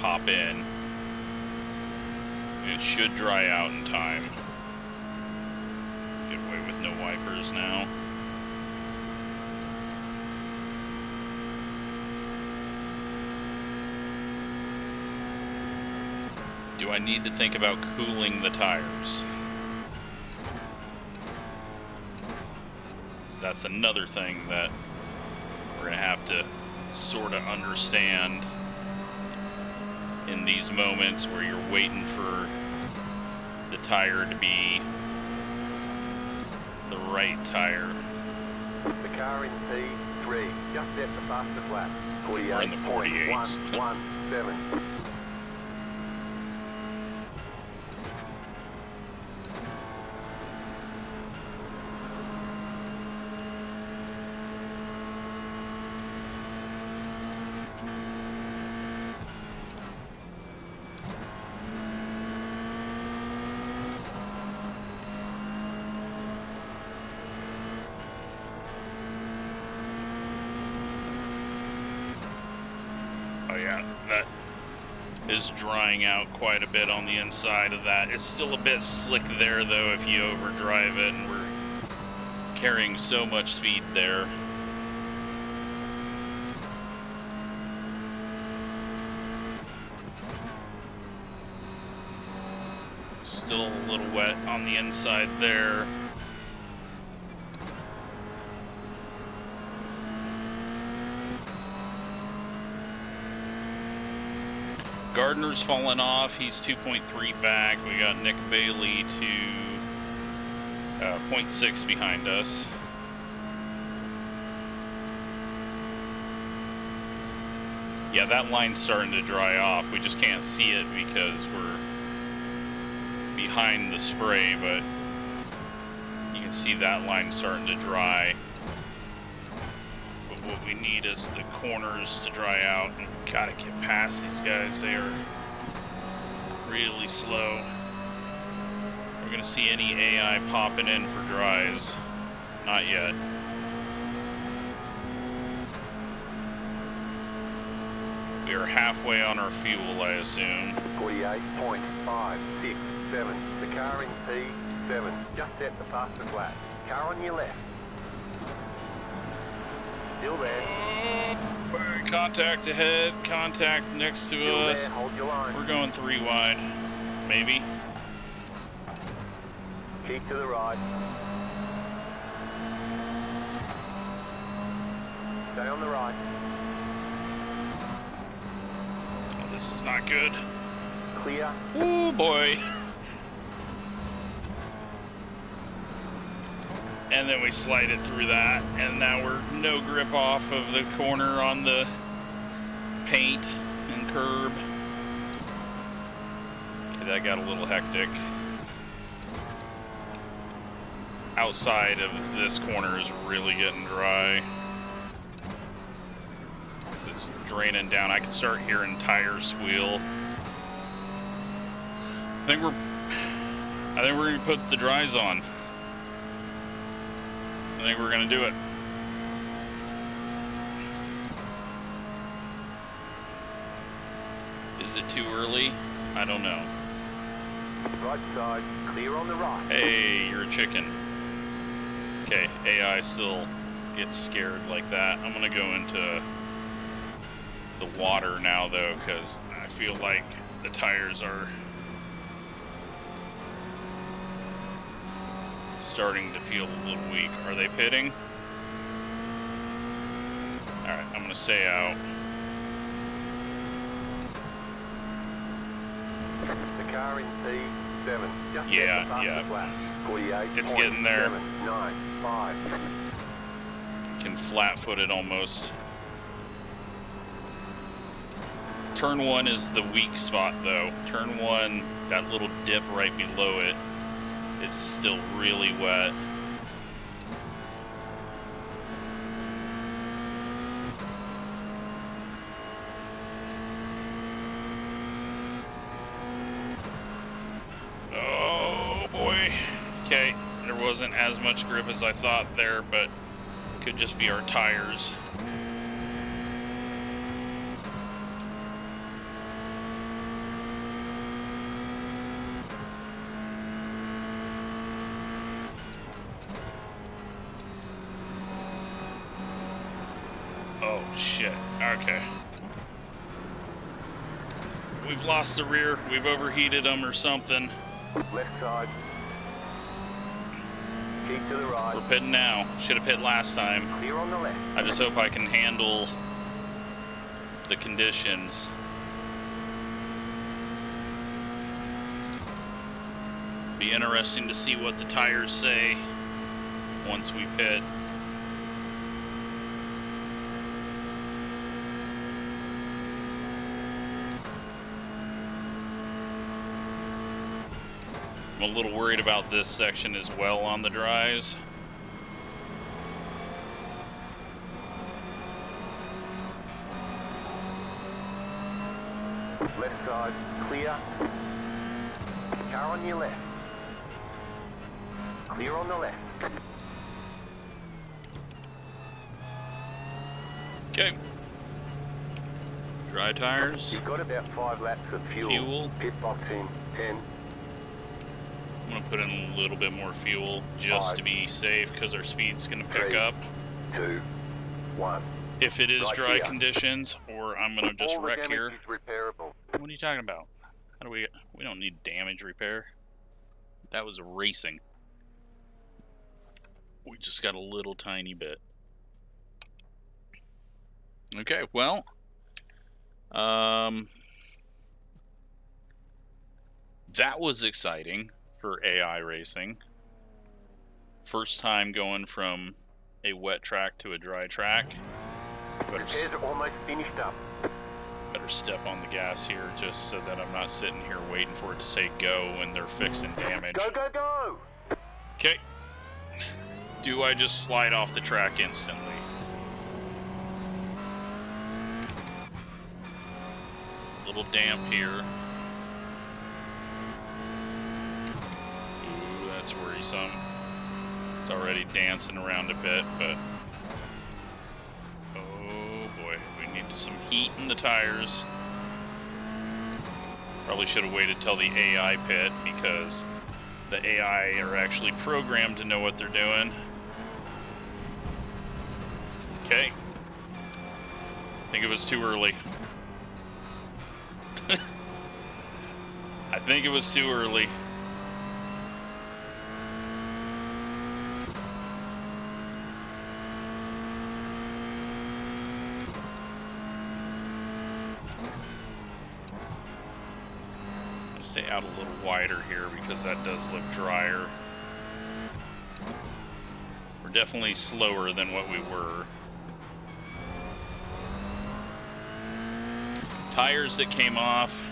pop in. It should dry out in time. Get away with no wipers now. Do I need to think about cooling the tires? So that's another thing that we're going to have to sort of understand in these moments where you're waiting for the tire to be the right tire. The car in P3 just set the fastest lap. We're in the 48s. 48.117. That is drying out quite a bit on the inside of that. It's still a bit slick there though if you overdrive it, and we're carrying so much speed there. Still a little wet on the inside there. Gardner's fallen off. He's 2.3 back. We got Nick Bailey to 0.6 behind us. Yeah, that line's starting to dry off. We just can't see it because we're behind the spray, but you can see that line starting to dry. But what we need is the corners to dry out. And gotta get past these guys. They are really slow. We're gonna see any AI popping in for dries. Not yet. We are halfway on our fuel, I assume. 48.567. The car in P7 just set the fastest lap. Car on your left. Still there. Contact ahead, contact next to Still us. there. Hold your line. We're going 3 wide, maybe. Keep to the right. Stay on the right. Oh, this is not good. Clear. Oh boy. And then we slide it through that, and now we're no grip off of the corner on the paint and curb. Okay, that got a little hectic. Outside of this corner is really getting dry. It's draining down. I can start hearing tires squeal. I think we're gonna put the dries on. I think we're gonna do it. Is it too early? I don't know. Right side, clear on the right. Hey, you're a chicken. Okay, AI still gets scared like that. I'm gonna go into the water now though, because I feel like the tires are starting to feel a little weak. Are they pitting? Alright, I'm gonna stay out. The car in T7. Just Yeah. 48. It's getting there. 795. Can flat-foot it almost. Turn 1 is the weak spot though. Turn 1, that little dip right below it is still really wet. Oh boy. Okay, there wasn't as much grip as I thought there, but it could just be our tires. Oh shit, okay. We've lost the rear, we've overheated them or something. Left side. Keep to the right. We're pitting now. Should have pit last time. Clear on the left. I just hope I can handle the conditions. Be interesting to see what the tires say once we pit. I'm a little worried about this section as well on the dries. Left side, clear. Car on your left. Clear on the left. Okay. Dry tires. You've got about 5 laps of fuel. Pit box in 10. I'm gonna put in a little bit more fuel just to be safe because our speed's gonna pick 3, up. 2, 1. If it is Right dry here. conditions, or I'm gonna just All the wreck damage here. is repairable. What are you talking about? How do we don't need damage repair. That was racing. We just got a little tiny bit. Okay, well, that was exciting for AI racing. First time going from a wet track to a dry track. Repairs are almost finished up. Better step on the gas here just so that I'm not sitting here waiting for it to say go when they're fixing damage. Go, go, go! Okay. Do I just slide off the track instantly? A little damp here. Ooh, that's worrisome. It's already dancing around a bit, but... oh boy, we need some heat in the tires. Probably should have waited till the AI pit, because the AI are actually programmed to know what they're doing. Okay. I think it was too early. I think it was too early. I'll stay out a little wider here because that does look drier. We're definitely slower than what we were. Tires that came off,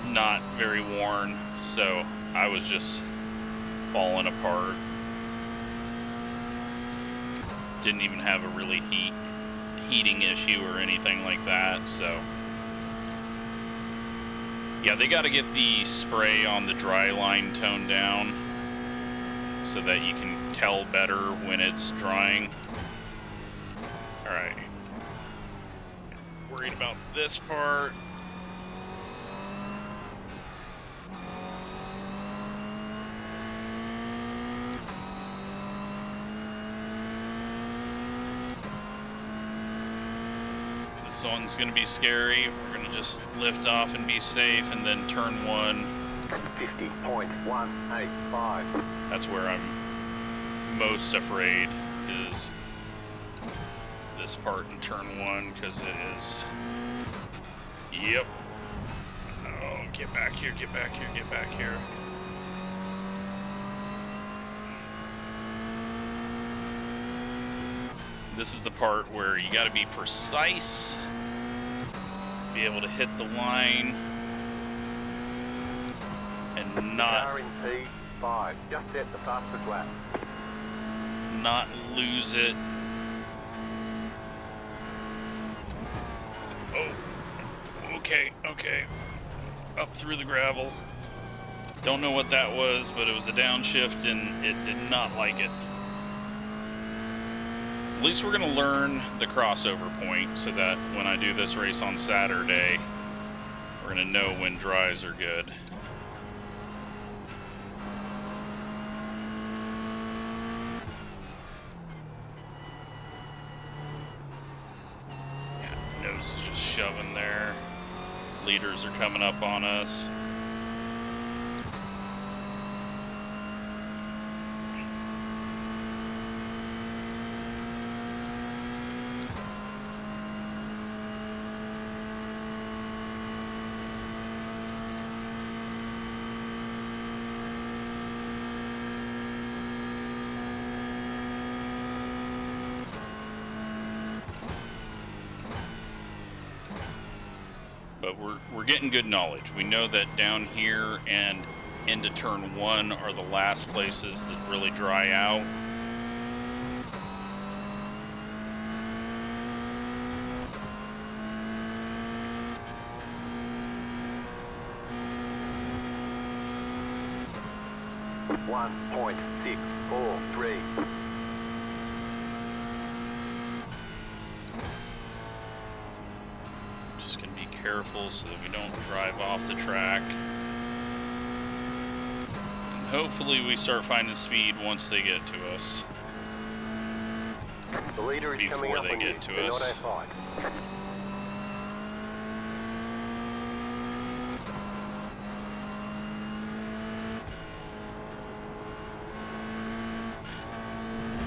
not very worn, so I was just falling apart. Didn't even have a really heating issue or anything like that, so. Yeah, they got to get the spray on the dry line toned down so that you can tell better when it's drying. Alright. Worried about this part. This one's gonna be scary. We're gonna just lift off and be safe, and then turn 1. 50.185. That's where I'm most afraid, is this part in turn 1, because it is. Yep. Oh, get back here, get back here, get back here. This is the part where you got to be precise, be able to hit the line, and not P5, just set the fastest lap. Not lose it. Oh, okay, okay. Up through the gravel. Don't know what that was, but it was a downshift, and it did not like it. At least we're going to learn the crossover point so that when I do this race on Saturday, we're going to know when dries are good. Yeah, nose is just shoving there. Leaders are coming up on us. But we're getting good knowledge. We know that down here and into turn 1 are the last places that really dry out. .643. Just gonna be careful so that we don't drive off the track. And hopefully we start finding speed once they get to us. The leader is coming up on you. They're not outside.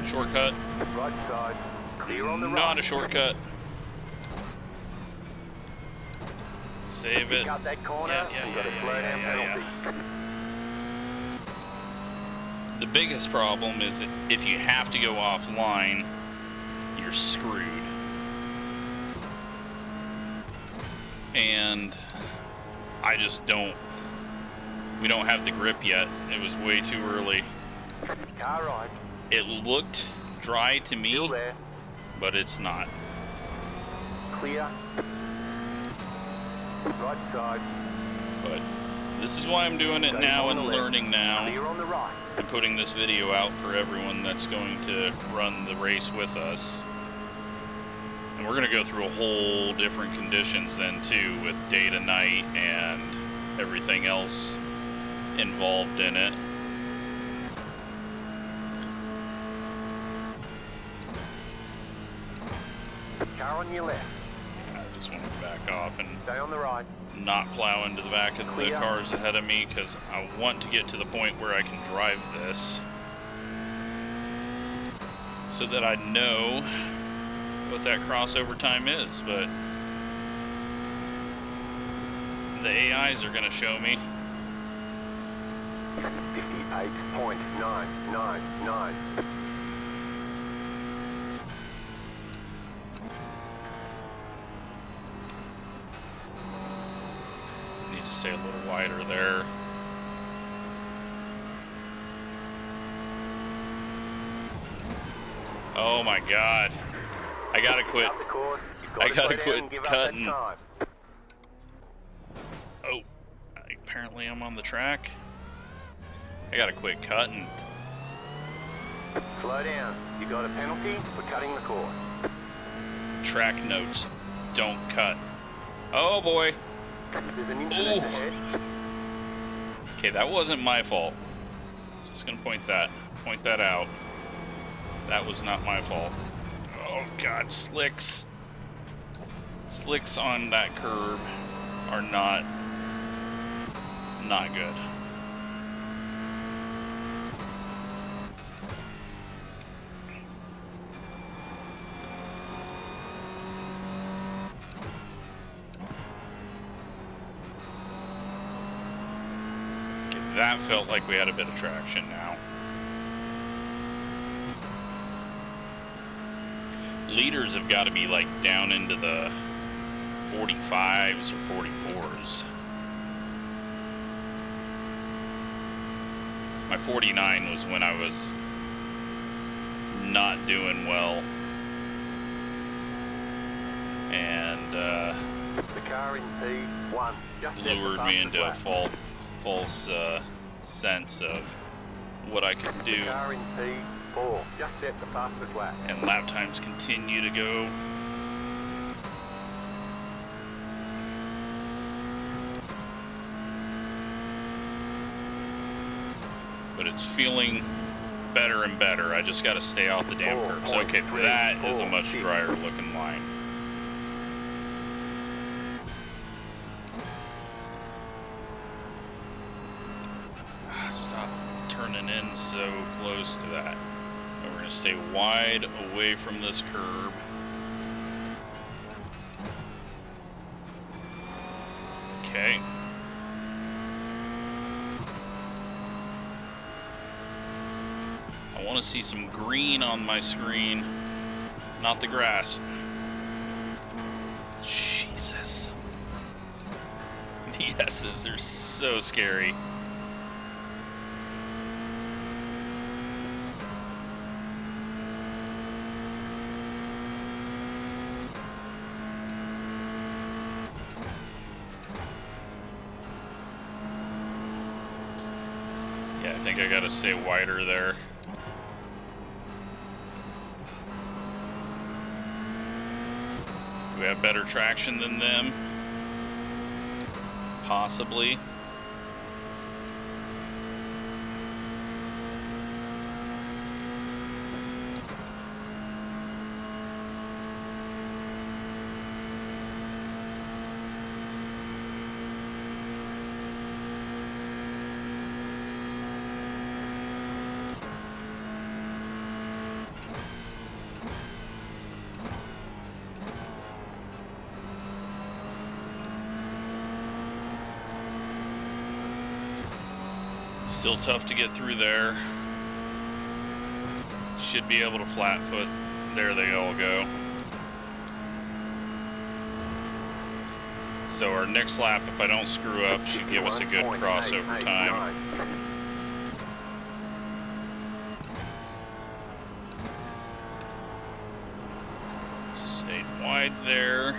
Shortcut. Right side. Clear on the right. Not a shortcut. Save it. Cut that corner. Yeah. The biggest problem is that if you have to go offline, you're screwed. And I just don't. We don't have the grip yet. It was way too early. Car right. It looked dry to me, Still there. but it's not. Clear. Right side. But this is why I'm doing it now and learning now. Clear on the right. And putting this video out for everyone that's going to run the race with us. And we're going to go through a whole different conditions then too, with day to night and everything else involved in it. Car on your left. I just want to back off and Stay on the right. not plow into the back of the cars ahead of me, because I want to get to the point where I can drive this so that I know what that crossover time is. But the AIs are going to show me. 58.999. Need to stay a little wider there. Oh my God. I gotta quit. I gotta quit cutting. Oh, apparently I'm on the track. I gotta quit cutting. Slow down. You got a penalty for cutting the cord. Track notes. Don't cut. Oh boy. There's an incident ahead. Okay, that wasn't my fault. Just gonna point that out. That was not my fault. Oh God, slicks. slicks on that curb are not good. Okay, that felt like we had a bit of traction now. Leaders have got to be like down into the 45s or 44s. My 49 was when I was not doing well, and The car in P1 just lured me into a false sense of what I could do. The car in P4 just set the fastest lap. And lap times continue to go. But it's feeling better and better. I just got to stay off the damn curves. Okay, that is a much drier looking line. Stop turning in so close to that. And we're going to stay wide away from this curb. Okay. I want to see some green on my screen, not the grass. Jesus. The S's are so scary. Yeah, I think I gotta stay wider there. Do we have better traction than them? Possibly. Still tough to get through there. Should be able to flat foot. There they all go. So our next lap, if I don't screw up, should give us a good crossover time. Stayed wide there.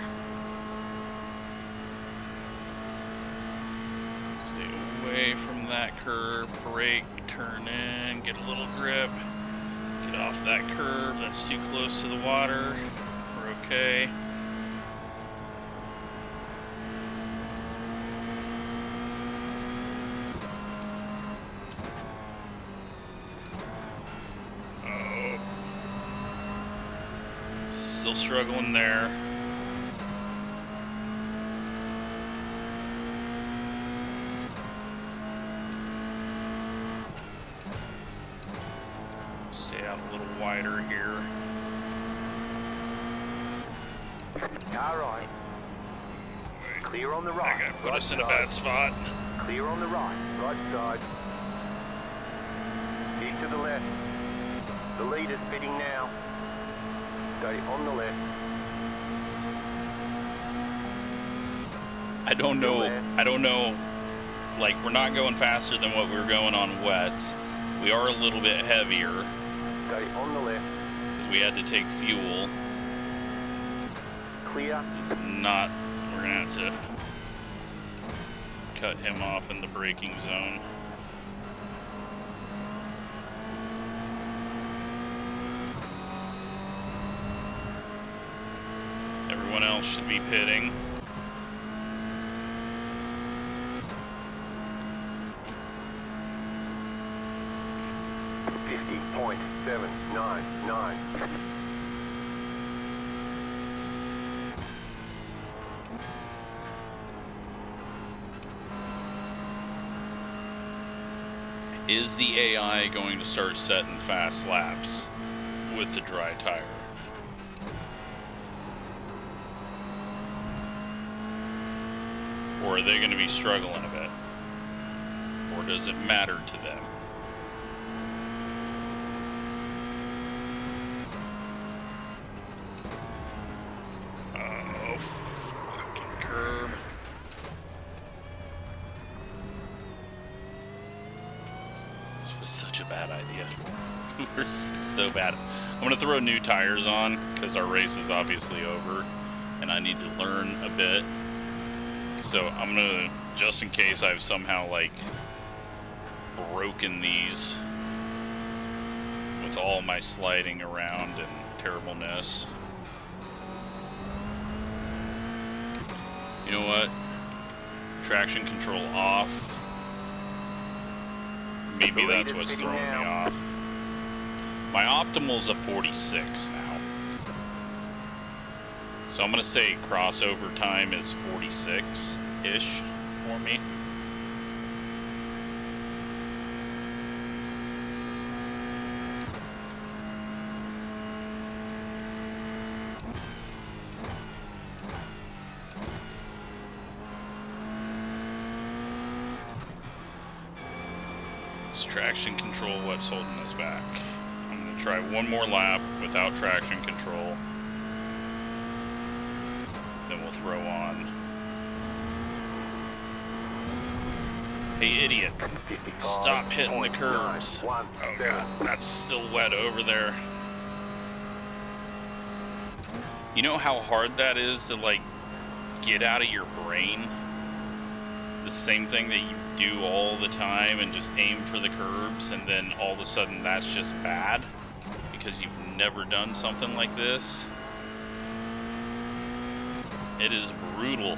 Stay away from that curb, brake, turn in, get a little grip, get off that curb, that's too close to the water, we're okay. Oh. Still struggling there. Stay out a little wider here. All right. Clear on the right. That guy put us in a bad spot. Clear on the right. Right side. Keep to the left. The leader's pitting now. Stay on the left. I don't know, like, we're not going faster than what we were going on wets. We are a little bit heavier. Stay on the left. Because we had to take fuel. Clear. This is not, we're going to have to cut him off in the braking zone. Everyone else should be pitting. Is the AI going to start setting fast laps with the dry tire? Or are they going to be struggling a bit? Or does it matter to them? Oh, fucking curb. This was such a bad idea. We're so bad. I'm going to throw new tires on because our race is obviously over and I need to learn a bit. So I'm going to, just in case I've somehow like broken these with all my sliding around and terribleness. You know what? Traction control off. Maybe that's what's throwing me off. My optimal's a 46 now. So I'm going to say crossover time is 46-ish for me. It's traction control what's holding us back. I'm going to try one more lap without traction control. Then we'll throw on. Hey, idiot. Stop hitting the curves. Oh, God. That's still wet over there. You know how hard that is to, like, get out of your brain? The same thing that you do all the time and just aim for the curbs, and then all of a sudden that's just bad because you've never done something like this. It is brutal,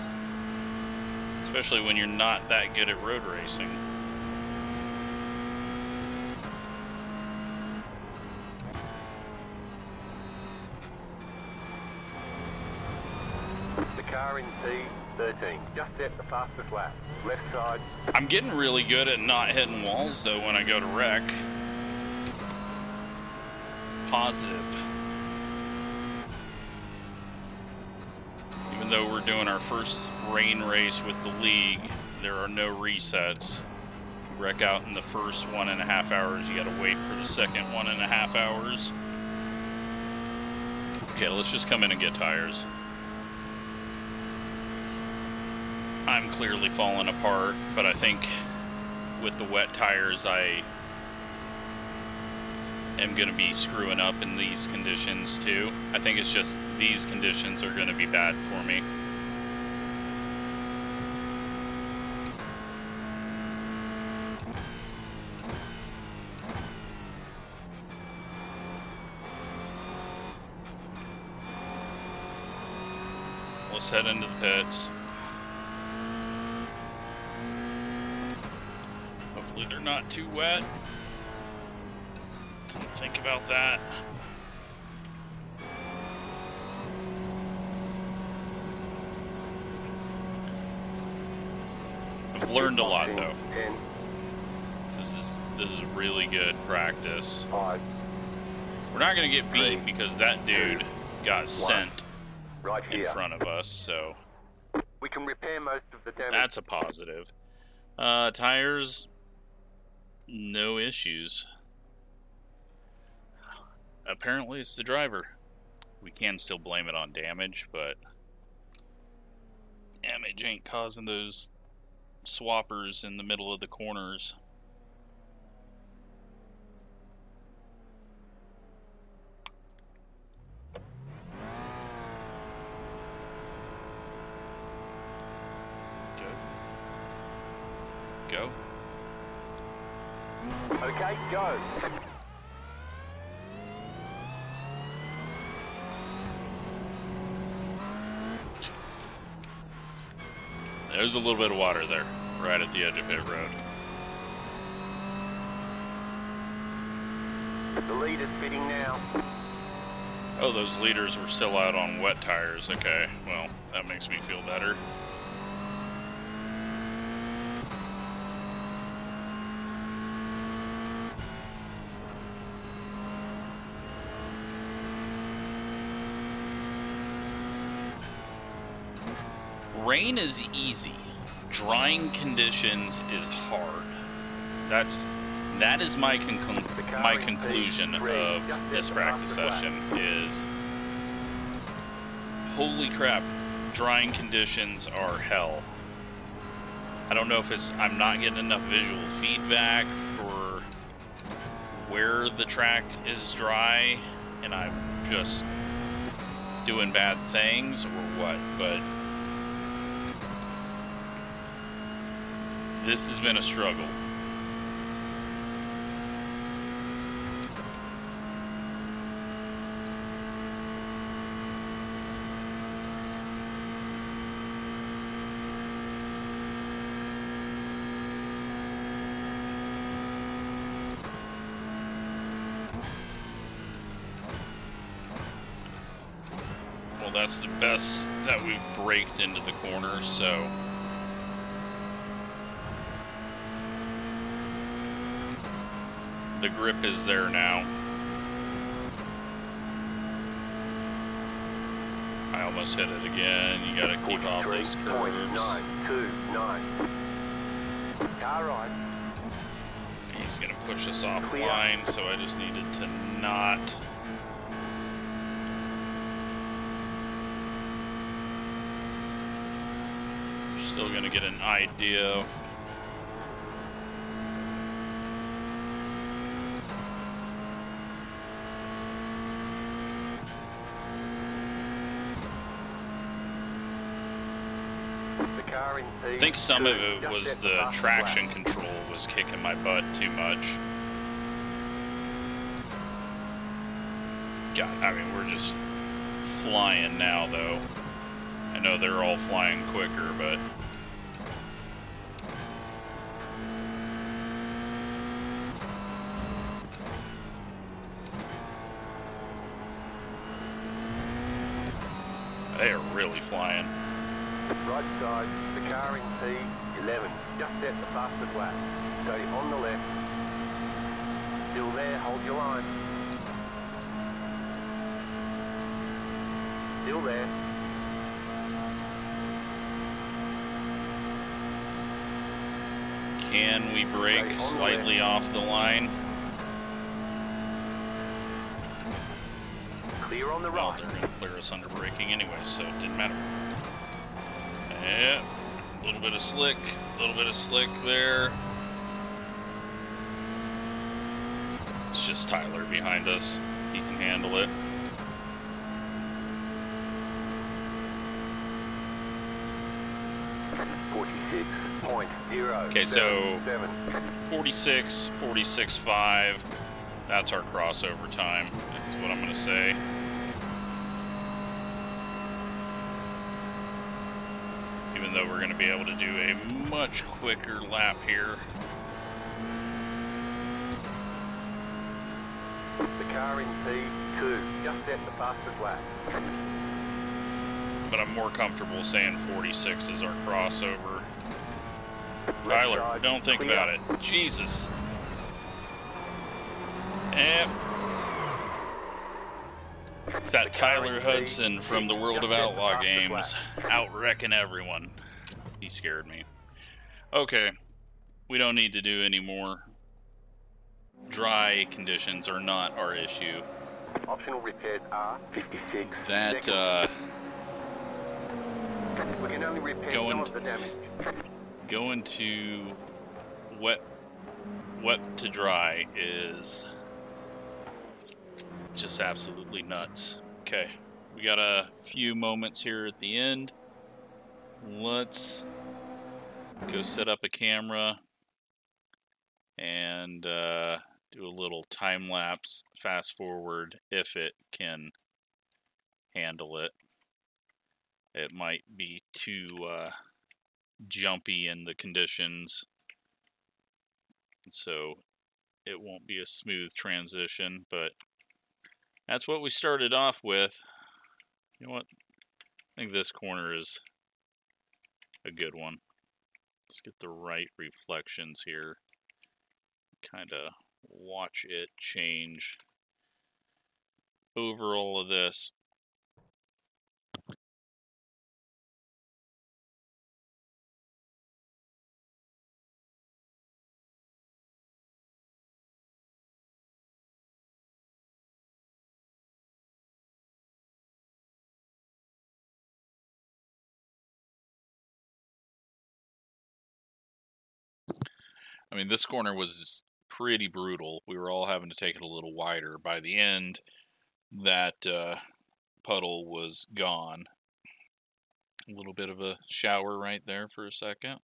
especially when you're not that good at road racing. The car in T-13, just set the fastest lap. Left side. I'm getting really good at not hitting walls though when I go to wreck. Positive. Even though we're doing our first rain race with the league, there are no resets. You wreck out in the first 1.5 hours, you gotta wait for the second 1.5 hours. Okay, let's just come in and get tires. I'm clearly falling apart, but I think with the wet tires I am going to be screwing up in these conditions too. I think it's just these conditions are going to be bad for me. Let's head into the pits. Hopefully they're not too wet. Don't think about that. I've learned a lot though. This is really good practice. We're not gonna get beat because that dude got sent right here in front of us, so we can repair most of the damage. that's a positive. Tires, no issues. Apparently it's the driver. We can still blame it on damage, but damage ain't causing those swappers in the middle of the corners. Go. Okay, go. There's a little bit of water there, right at the edge of pit road. The lead is fitting now. Oh, those leaders were still out on wet tires. Okay, well, that makes me feel better. Rain is easy. Drying conditions is hard. That is my conclusion of this practice session is, holy crap, drying conditions are hell. I don't know if it's I'm not getting enough visual feedback for where the track is dry and I'm just doing bad things or what, but this has been a struggle. Well, that's the best that we've braked into the corner, so the grip is there now. I almost hit it again. You gotta keep off those curves. 929. Car right. He's gonna push us off the line, so I just needed to not. Still gonna get an idea. I think some of it was the traction control was kicking my butt too much. God, I mean, we're just flying now, though. I know they're all flying quicker, but they are really flying. Right side, the car in T11, just set the fastest lap. Stay on the left. Still there, hold your line. Still there. Can we brake slightly off the line? Clear on the Well, right. they're going to clear us under braking anyway, so it didn't matter. Yeah, a little bit of slick there. It's just Tyler behind us. He can handle it. Okay, so 46, 46.5. That's our crossover time, is what I'm going to say. Even though we're going to be able to do a much quicker lap here. The car in P2, just set the fastest lap. But I'm more comfortable saying 46 is our crossover. Tyler, don't think about it. Jesus. Yep. It's that Tyler Hudson from the World of Outlaw games, out-wrecking everyone. He scared me. Okay, we don't need to do any more. Dry conditions are not our issue. Optional repairs are 56. That, we can only repair some of the damage. Going to wet to dry is just absolutely nuts. Okay, we got a few moments here at the end. Let's go set up a camera and do a little time lapse fast forward if it can handle it. It might be too jumpy in the conditions, so it won't be a smooth transition, but that's what we started off with. You know what? I think this corner is a good one. Let's get the right reflections here. Kind of watch it change over all of this. I mean, this corner was pretty brutal. We were all having to take it a little wider. By the end, that puddle was gone. A little bit of a shower right there for a second.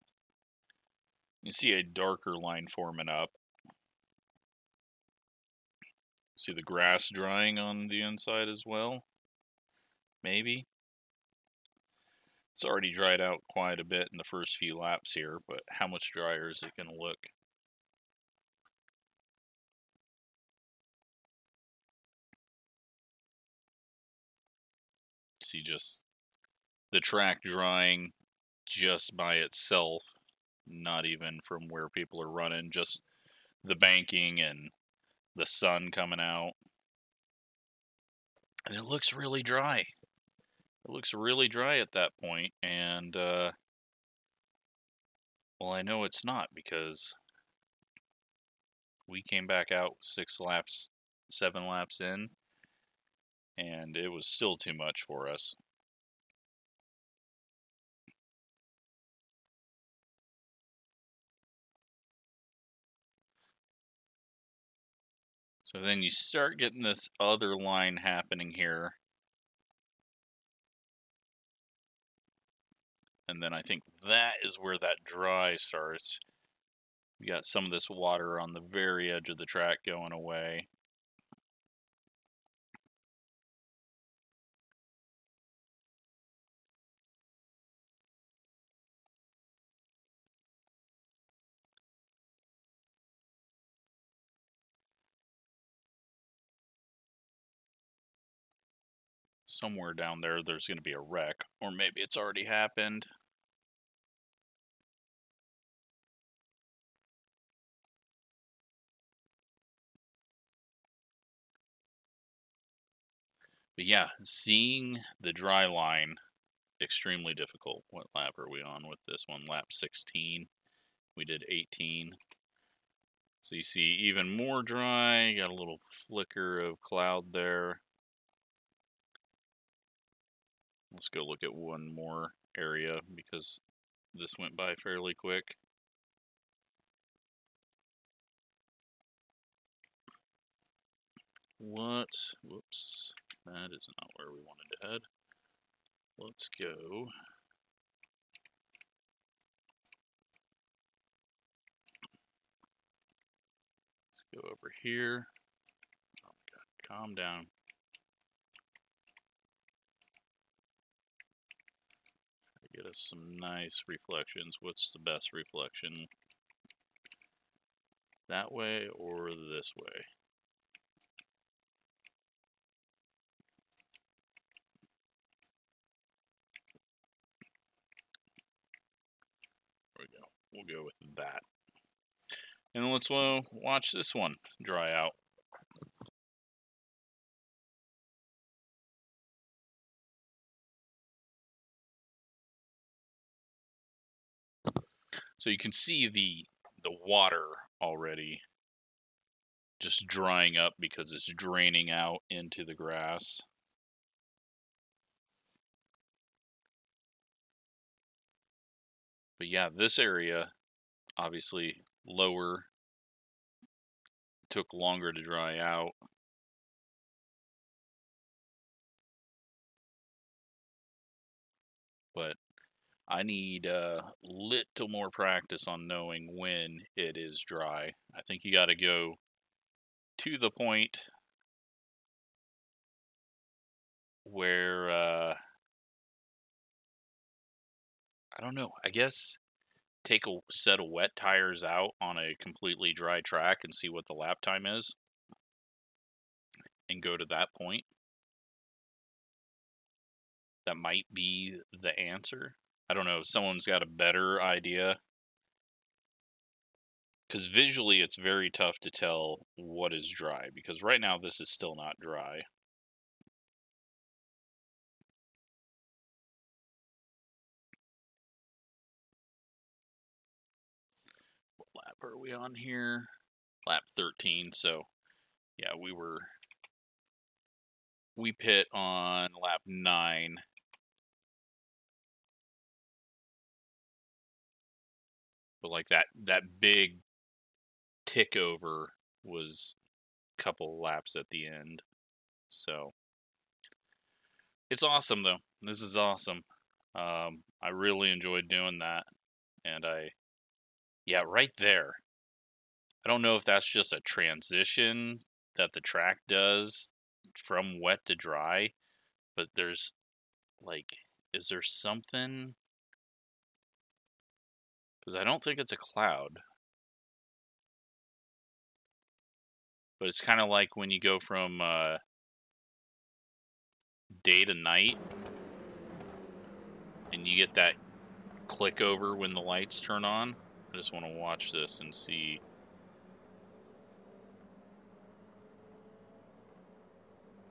You see a darker line forming up. See the grass drying on the inside as well? Maybe. It's already dried out quite a bit in the first few laps here, but how much drier is it going to look? See just the track drying just by itself, not even from where people are running, just the banking and the sun coming out. And it looks really dry. It looks really dry at that point, and well, I know it's not because we came back out 7 laps in, and it was still too much for us. So then you start getting this other line happening here. And then I think that is where that dry starts. We got some of this water on the very edge of the track going away. Somewhere down there, there's going to be a wreck, or maybe it's already happened. But yeah, seeing the dry line, extremely difficult. What lap are we on with this one? Lap 16. We did 18. So you see even more dry, got a little flicker of cloud there. Let's go look at one more area because this went by fairly quick. Whoops, that is not where we wanted to head. Let's go. Let's go over here. Oh my God, calm down. Get us some nice reflections. What's the best reflection? That way or this way? There we go. We'll go with that. And let's watch this one dry out. So you can see the water already just drying up because it's draining out into the grass. But yeah, this area, obviously lower, took longer to dry out. But I need a little more practice on knowing when it is dry. I think you got to go to the point where, I don't know, I guess take a set of wet tires out on a completely dry track and see what the lap time is and go to that point. That might be the answer. I don't know if someone's got a better idea. Because visually it's very tough to tell what is dry. Because right now this is still not dry. What lap are we on here? Lap 13. So yeah, we pit on lap 9. But like that big tick over was a couple laps at the end. So it's awesome, though. This is awesome. I really enjoyed doing that. And yeah, right there. I don't know if that's just a transition that the track does from wet to dry, but there's, like, is there something? Because I don't think it's a cloud. But it's kind of like when you go from day to night, and you get that click over when the lights turn on. I just want to watch this and see.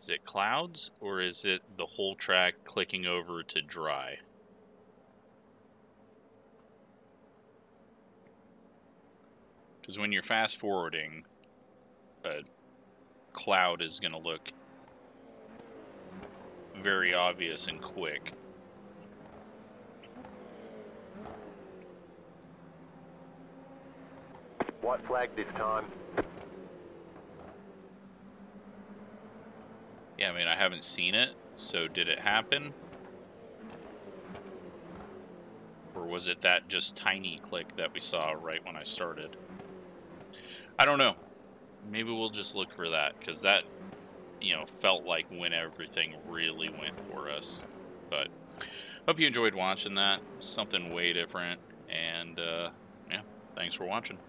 Is it clouds, or is it the whole track clicking over to dry? Because when you're fast forwarding, a cloud is going to look very obvious and quick. White flag this time. Yeah, I mean, I haven't seen it, so did it happen? Or was it that just tiny click that we saw right when I started? I don't know. Maybe we'll just look for that, because that, you know, felt like when everything really went for us. But hope you enjoyed watching that. Something way different. And, yeah, thanks for watching.